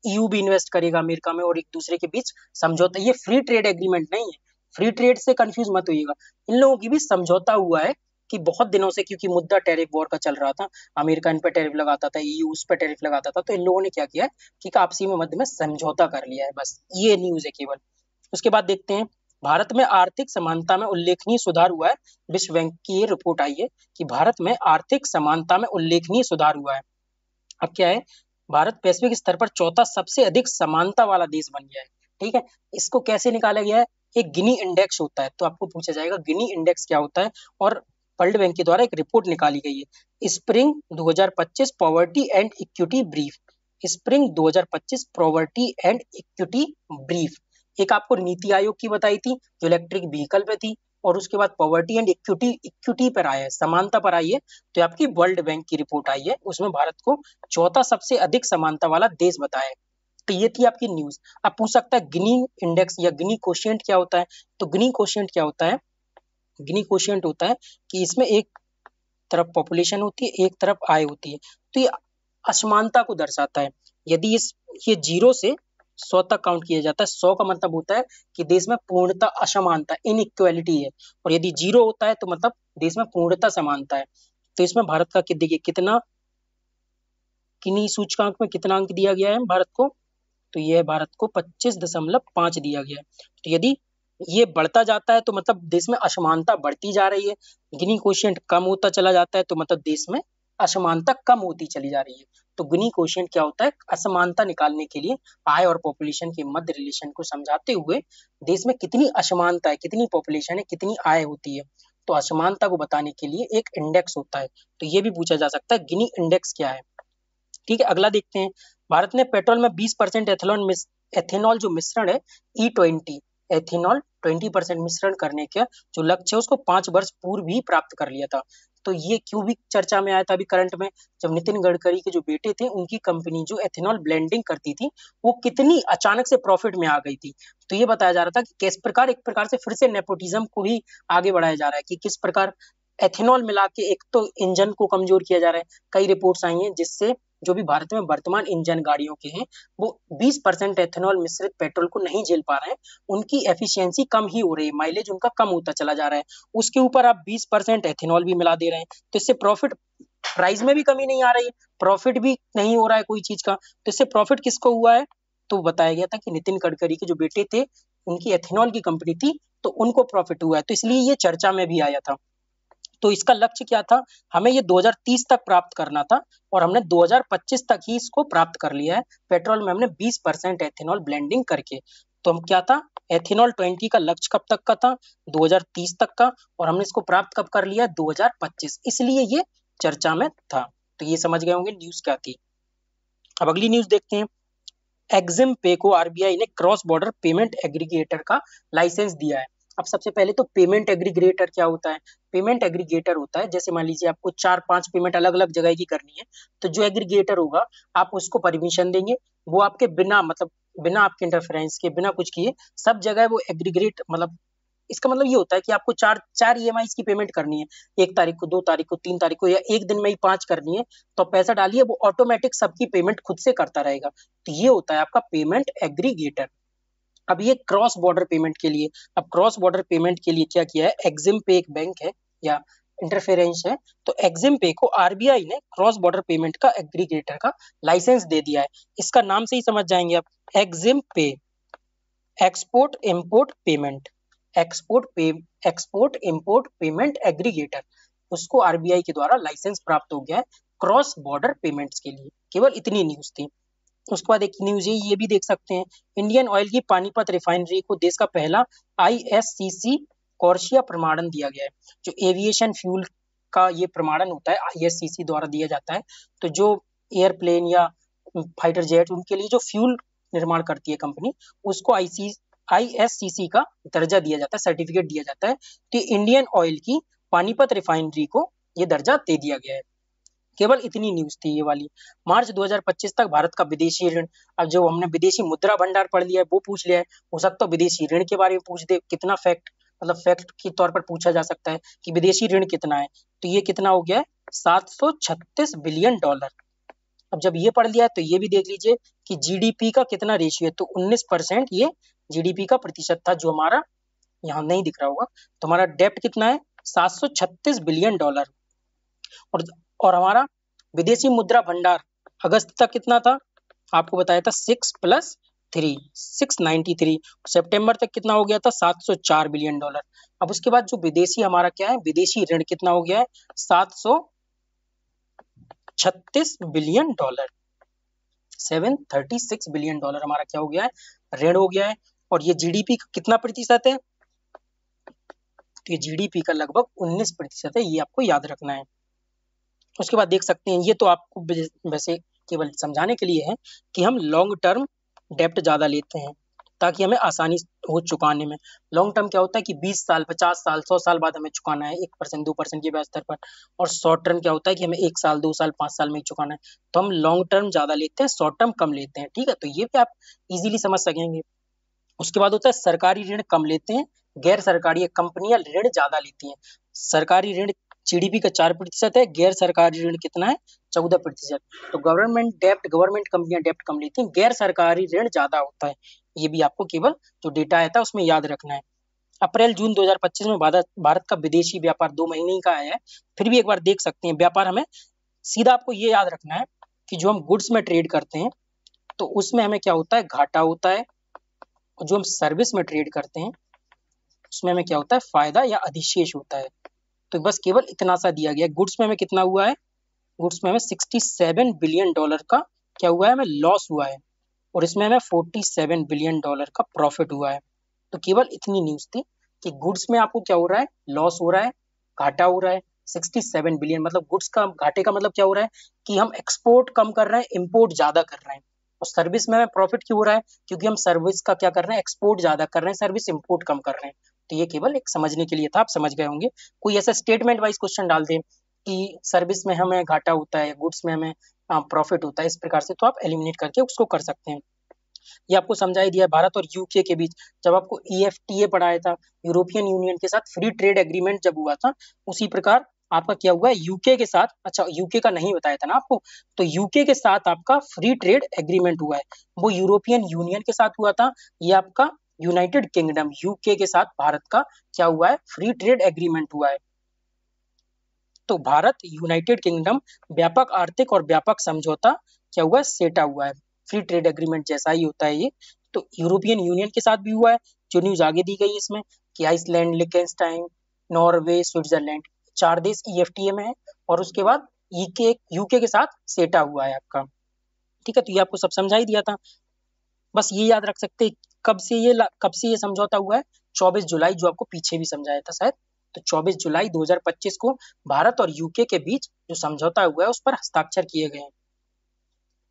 ईयू भी इन्वेस्ट करेगा अमेरिका में और एक दूसरे के बीच समझौता, ये फ्री ट्रेड एग्रीमेंट नहीं है, फ्री ट्रेड से कंफ्यूज मत होइएगा। इन लोगों की भी समझौता हुआ है कि बहुत दिनों से, क्योंकि मुद्दा टैरिफ वॉर का चल रहा था, अमेरिका इन पर टैरिफ लगाता था, ईयू उस पर टैरिफ लगाता था, तो इन लोगों ने क्या किया है कि आपसी में मध्य में समझौता कर लिया है, बस ये न्यूज है केवल। उसके बाद देखते हैं भारत में आर्थिक समानता में उल्लेखनीय सुधार हुआ है। विश्व बैंक की ये रिपोर्ट आई है कि भारत में आर्थिक समानता में उल्लेखनीय सुधार हुआ है। अब क्या है, भारत वैश्विक स्तर पर चौथा सबसे अधिक समानता वाला देश बन गया है। ठीक है, इसको कैसे निकाला गया है, एक गिनी इंडेक्स होता है, तो आपको पूछा जाएगा गिनी इंडेक्स क्या होता है, और वर्ल्ड बैंक के द्वारा एक रिपोर्ट निकाली गई है, spring 2025 poverty and equity brief, spring 2025 poverty and equity brief. एक आपको नीति आयोग की बताई थी जो इलेक्ट्रिक व्हीकल पे थी, और उसके बाद पॉवर्टी एंड इक्विटी पर आया है, समानता पर आई है, तो आपकी वर्ल्ड बैंक की रिपोर्ट आई है, उसमें भारत को चौथा सबसे अधिक समानता वाला देश बताया है। तो ये थी आपकी न्यूज। अब पूछ सकता है गिनी इंडेक्स या गिनी कोशिएंट क्या होता है, तो गिनी कोशिएंट क्या होता है, गिनी कोशिएंट होता है कि इसमें एक तरफ पॉपुलेशन होती है, एक तरफ आय होती है, तो ये असमानता को दर्शाता है। यदि ये 0 से 100 तक काउंट किया जाता है, 100 का मतलब होता है कि देश में पूर्णता असमानता, इनइक्वालिटी है, और यदि 0 होता है तो मतलब देश में पूर्णता समानता है। तो इसमें भारत का देखिए कितना, किन्हीं सूचकांक में कितना अंक दिया गया है भारत को, तो यह भारत को 25.5 दिया गया है। तो यदि ये बढ़ता जाता है तो मतलब देश में असमानता बढ़ती जा रही है, गिनी कोशिएंट कम होता चला जाता है तो मतलब देश में असमानता कम होती चली जा रही है। तो गिनी कोशिएंट क्या होता है, असमानता निकालने के लिए आय और पॉपुलेशन के मध्य रिलेशन को समझाते हुए देश में कितनी असमानता है, कितनी पॉपुलेशन है, कितनी आय होती है, तो असमानता को बताने के लिए एक इंडेक्स होता है। तो ये भी पूछा जा सकता है गिनी इंडेक्स क्या है। ठीक है, अगला देखते हैं, भारत ने पेट्रोल में 20% एथेनॉल जो मिश्रण है E20 एथेनॉल 20% मिश्रण करने का जो लक्ष्य है उसको 5 वर्ष पूर्व ही प्राप्त कर लिया था। तो ये क्यों भी चर्चा में आया था अभी करंट में, जब नितिन गडकरी के जो बेटे थे उनकी कंपनी जो एथेनॉल ब्लेंडिंग करती थी वो कितनी अचानक से प्रॉफिट में आ गई थी। तो ये बताया जा रहा था कि किस प्रकार, एक प्रकार से फिर से नेपोटिज्म को ही आगे बढ़ाया जा रहा है कि किस प्रकार एथेनॉल मिला के एक तो इंजन को कमजोर किया जा रहा है। कई रिपोर्ट्स आई हैं जिससे जो भी भारत में वर्तमान इंजन गाड़ियों के हैं वो 20% एथेनॉल मिश्रित पेट्रोल को नहीं झेल पा रहे हैं, उनकी एफिशिएंसी कम ही हो रही है, माइलेज उनका कम होता चला जा रहा है। उसके ऊपर आप 20% एथेनॉल भी मिला दे रहे हैं, तो इससे प्रॉफिट प्राइस में भी कमी नहीं आ रही है, प्रॉफिट भी नहीं हो रहा है कोई चीज का। तो इससे प्रॉफिट किसको हुआ है? तो बताया गया था कि नितिन गडकरी के जो बेटे थे उनकी एथेनॉल की कंपनी थी, तो उनको प्रॉफिट हुआ है, तो इसलिए ये चर्चा में भी आया था। तो इसका लक्ष्य क्या था? हमें ये 2030 तक प्राप्त करना था और हमने 2025 तक ही इसको प्राप्त कर लिया है। पेट्रोल में हमने 20% एथेनॉल ब्लेंडिंग करके। तो हम क्या था, एथेनॉल 20 का लक्ष्य कब तक का था? 2030 तक का, और हमने इसको प्राप्त कब कर लिया? 2025, इसलिए ये चर्चा में था। तो ये समझ गए होंगे न्यूज क्या थी। अब अगली न्यूज देखते हैं। एक्जिम पे को आरबीआई ने क्रॉस बॉर्डर पेमेंट एग्रीगेटर का लाइसेंस दिया है। अब सबसे पहले तो पेमेंट एग्रीगेटर क्या होता है? पेमेंट एग्रीगेटर होता है, जैसे मान लीजिए आपको 4-5 पेमेंट अलग अलग जगह की करनी है, तो जो एग्रीगेटर होगा आप उसको परमिशन देंगे, वो आपके बिना मतलब बिना आपके इंटरफेरेंस के, बिना कुछ किए सब जगह वो एग्रीगेट, मतलब इसका मतलब ये होता है कि आपको चार चार ईएमआई की पेमेंट करनी है, 1 तारीख को, 2 तारीख को, 3 तारीख को, या एक दिन में ही 5 करनी है, तो पैसा डालिए, वो ऑटोमेटिक सबकी पेमेंट खुद से करता रहेगा। तो ये होता है आपका पेमेंट एग्रीगेटर। अब ये क्रॉस बॉर्डर पेमेंट के लिए, अब क्रॉस बॉर्डर पेमेंट के लिए क्या किया है, एक्जिम पे एक बैंक है या इंटरफेरेंस है, तो एक्जिम पे को आरबीआई ने क्रॉस बॉर्डर पेमेंट का एग्रीगेटर का लाइसेंस दे दिया है। इसका नाम से ही समझ जाएंगे आप, एक्जिम पे, export import payment, export import payment aggregator, उसको आरबीआई के द्वारा लाइसेंस प्राप्त हो गया है क्रॉस बॉर्डर पेमेंट्स के लिए। केवल इतनी न्यूज थी। उसके बाद एक न्यूज ये भी देख सकते हैं, इंडियन ऑयल की पानीपत रिफाइनरी को देश का पहला आईएससीसी कॉर्सिया प्रमाणन दिया गया है। जो एविएशन फ्यूल का ये प्रमाणन होता है आईएससीसी द्वारा दिया जाता है, तो जो एयरप्लेन या फाइटर जेट उनके लिए जो फ्यूल निर्माण करती है कंपनी, उसको आईएससीसी का दर्जा दिया जाता है, सर्टिफिकेट दिया जाता है। तो इंडियन ऑयल की पानीपत रिफाइनरी को ये दर्जा दे दिया गया है। केवल इतनी न्यूज थी ये वाली। मार्च 2025 तक भारत का विदेशी ऋण, अब जो हमने विदेशी मुद्रा भंडार पढ़ लिया है वो पूछ लिया है, हो सकता है विदेशी ऋण के बारे में पूछ दे, कितना फैक्ट, मतलब फैक्ट के तौर पर पूछा जा सकता है कि विदेशी ऋण कितना है, तो ये कितना हो गया है, $736 बिलियन। अब जब ये पढ़ लिया है तो ये भी देख लीजिए कि जीडीपी का कितना रेशियो है, तो 19% ये जीडीपी का प्रतिशत था, जो हमारा यहाँ नहीं दिख रहा होगा। तो हमारा डेप्ट कितना है, $736 बिलियन। और और हमारा विदेशी मुद्रा भंडार अगस्त तक कितना था, आपको बताया था 6+3, 693। सितंबर तक कितना हो गया था, $704 बिलियन। अब उसके बाद जो विदेशी हमारा क्या है, विदेशी ऋण कितना हो गया है, $736 बिलियन, $736 बिलियन हमारा क्या हो गया है, ऋण हो गया है। और ये जीडीपी का कितना प्रतिशत है, तो ये जीडीपी का लगभग 19% है, ये आपको याद रखना है। उसके बाद देख सकते हैं, ये तो आपको वैसे केवल समझाने के लिए है कि हम लॉन्ग टर्म डेप्ट ज्यादा लेते हैं ताकि हमें आसानी हो चुकाने में। लॉन्ग टर्म क्या होता है कि 20 साल, 50 साल, 100 साल बाद हमें चुकाना है 1%, 2% के ब्याज दर पर। और शॉर्ट टर्म क्या होता है कि हमें 1 साल, 2 साल, 5 साल में ही चुकाना है। तो हम लॉन्ग टर्म ज्यादा लेते हैं, शॉर्ट टर्म कम लेते हैं, ठीक है, तो ये भी आप इजीली समझ सकेंगे। उसके बाद होता है सरकारी ऋण कम लेते हैं, गैर सरकारी कंपनियां ऋण ज्यादा लेती हैं। सरकारी ऋण जीडीपी का 4% है, गैर सरकारी ऋण कितना है, 14%। तो गवर्नमेंट डेप्ट, गवर्नमेंट कंपनियां डेप्ट कम लेती हैं, गैर सरकारी ऋण ज्यादा होता है। ये भी आपको केवल जो डेटा आया था उसमें याद रखना है। अप्रैल जून 2025 में भारत का विदेशी व्यापार 2 महीने ही का आया है, फिर भी एक बार देख सकते हैं व्यापार। हमें सीधा आपको ये याद रखना है कि जो हम गुड्स में ट्रेड करते हैं तो उसमें हमें क्या होता है, घाटा होता है, और जो हम सर्विस में ट्रेड करते हैं उसमें हमें क्या होता है, फायदा या अधिशेष होता है। तो बस केवल इतना सा दिया गया। गुड्स में हमें कितना हुआ है, गुड्स में हमें $67 बिलियन का क्या हुआ है, हमें लॉस हुआ है, और इसमें हमें $47 बिलियन का प्रॉफिट हुआ है। तो केवल इतनी न्यूज थी कि गुड्स में आपको क्या हो रहा है, लॉस हो रहा है, घाटा हो रहा है। 67 बिलियन मतलब गुड्स का घाटे का मतलब क्या हो रहा है कि हम एक्सपोर्ट कम कर रहे हैं, इम्पोर्ट ज्यादा कर रहे हैं। और सर्विस में हमें प्रॉफिट क्यों हो रहा है, क्योंकि हम सर्विस का क्या कर रहे हैं, एक्सपोर्ट ज्यादा कर रहे हैं, सर्विस इम्पोर्ट कम कर रहे हैं। तो ये केवल एक समझने के लिए था, आप समझ गए होंगे। कोई ऐसा स्टेटमेंट वाइज क्वेश्चन डाल दें कि सर्विस में हमें घाटा होता है, गुड्स में हमें प्रॉफिट होता है, इस प्रकार से तो आप एलिमिनेट करके उसको कर सकते हैं। ये आपको समझाई दिया है। भारत और यूके के बीच जब आपको EFTA पढ़ाया था, यूरोपियन यूनियन के साथ फ्री ट्रेड एग्रीमेंट जब हुआ था, उसी प्रकार आपका क्या हुआ है यूके के साथ, अच्छा यूके का नहीं बताया था ना आपको, तो यूके के साथ आपका फ्री ट्रेड एग्रीमेंट हुआ है, वो यूरोपियन यूनियन के साथ हुआ था। ये आपका यूनाइटेड किंगडम यूके के साथ भारत का क्या हुआ है, फ्री ट्रेड एग्रीमेंट हुआ है। तो भारत यूनाइटेड किंगडम व्यापक आर्थिक और व्यापक समझौता क्या हुआ है, सेटा हुआ है। फ्री ट्रेड एग्रीमेंट जैसा ही होता है ये। तो यूरोपियन यूनियन के साथ भी हुआ है, जो न्यूज आगे दी गई है इसमें कि आइसलैंड, लिechtenstein, नॉर्वे, स्विट्जरलैंड 4 देश EFTA में है, और उसके बाद यूके के साथ सेटा हुआ है आपका। ठीक है, तो ये आपको सब समझा ही दिया था। बस ये याद रख सकते हैं कब से ये समझौता हुआ है, 24 जुलाई, जो आपको पीछे भी समझाया था शायद। तो 24 जुलाई 2025 को भारत और यूके के बीच जो समझौता हुआ है उस पर हस्ताक्षर किए गए हैं।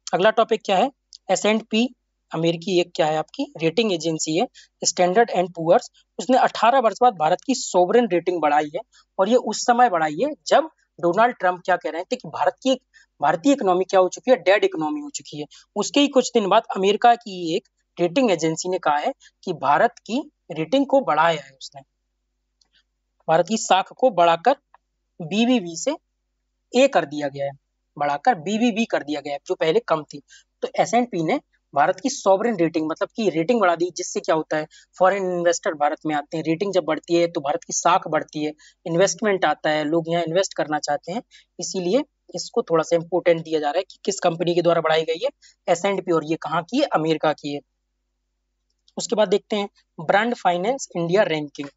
अगला टॉपिक क्या है, S&P अमेरिकी एक क्या है आपकी रेटिंग एजेंसी है, स्टैंडर्ड एंड पुअर्स, उसने 18 वर्ष बाद भारत की सोवरेन रेटिंग बढ़ाई है। और ये उस समय बढ़ाई है जब डोनाल्ड ट्रंप क्या कह रहे थे कि भारतीय इकोनॉमी क्या हो चुकी है, डेड इकोनॉमी हो चुकी है। उसके ही कुछ दिन बाद अमेरिका की एक रेटिंग एजेंसी ने कहा है कि भारत की रेटिंग को बढ़ाया है उसने, भारत की साख को बढ़ाकर BBB से A कर दिया गया है, बढ़ाकर BBB कर दिया गया है, जो पहले कम थी। तो S&P ने भारत की सॉवरेन रेटिंग मतलब की रेटिंग बढ़ा दी, जिससे क्या होता है, फॉरेन इन्वेस्टर भारत में आते हैं, रेटिंग जब बढ़ती है तो भारत की साख बढ़ती है, इन्वेस्टमेंट आता है, लोग यहाँ इन्वेस्ट करना चाहते हैं। इसीलिए इसको थोड़ा सा इंपोर्टेंट दिया जा रहा है कि किस कंपनी के द्वारा बढ़ाई गई है, S&P, और ये कहाँ की है, अमेरिका की है। उसके बाद देखते हैं ब्रांड फाइनेंस इंडिया रैंकिंग।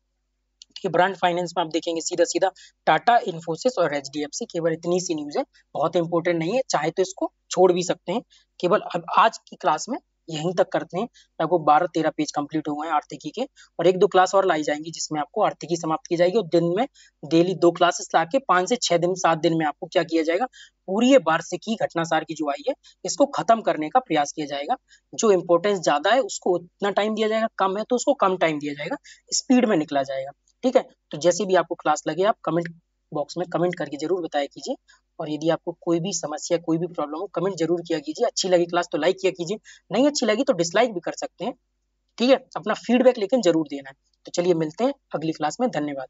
कि ब्रांड फाइनेंस में आप देखेंगे सीधा सीधा टाटा, इन्फोसिस और HDFC, केवल इतनी सी न्यूज है, बहुत इंपॉर्टेंट नहीं है, चाहे तो इसको छोड़ भी सकते हैं। केवल अब आज की क्लास में यहीं तक करते हैं, लगभग 12-13 पेज कंप्लीट हुए हैं आर्थिकी के, और 1-2 क्लास और लाई जाएंगी जिसमें आपको आर्थिकी समाप्त की जाएगी, और दिन में डेली 2 क्लासेस लाके 5 से 6 दिन 7 दिन में आपको क्या किया जाएगा, पूरी ये वार्षिकी घटनासार की जो आई है इसको खत्म करने का प्रयास किया जाएगा। जो इंपॉर्टेंस ज्यादा है उसको उतना टाइम दिया जाएगा, कम है तो उसको कम टाइम दिया जाएगा, स्पीड में निकला जाएगा। ठीक है, तो जैसे भी आपको क्लास लगे आप कमेंट बॉक्स में कमेंट करके जरूर बताया कीजिए, और यदि आपको कोई भी समस्या, कोई भी प्रॉब्लम हो, कमेंट जरूर किया कीजिए। अच्छी लगी क्लास तो लाइक किया कीजिए, नहीं अच्छी लगी तो डिसलाइक भी कर सकते हैं। ठीक है, अपना फीडबैक लेकिन जरूर देना है। तो चलिए मिलते हैं अगली क्लास में, धन्यवाद।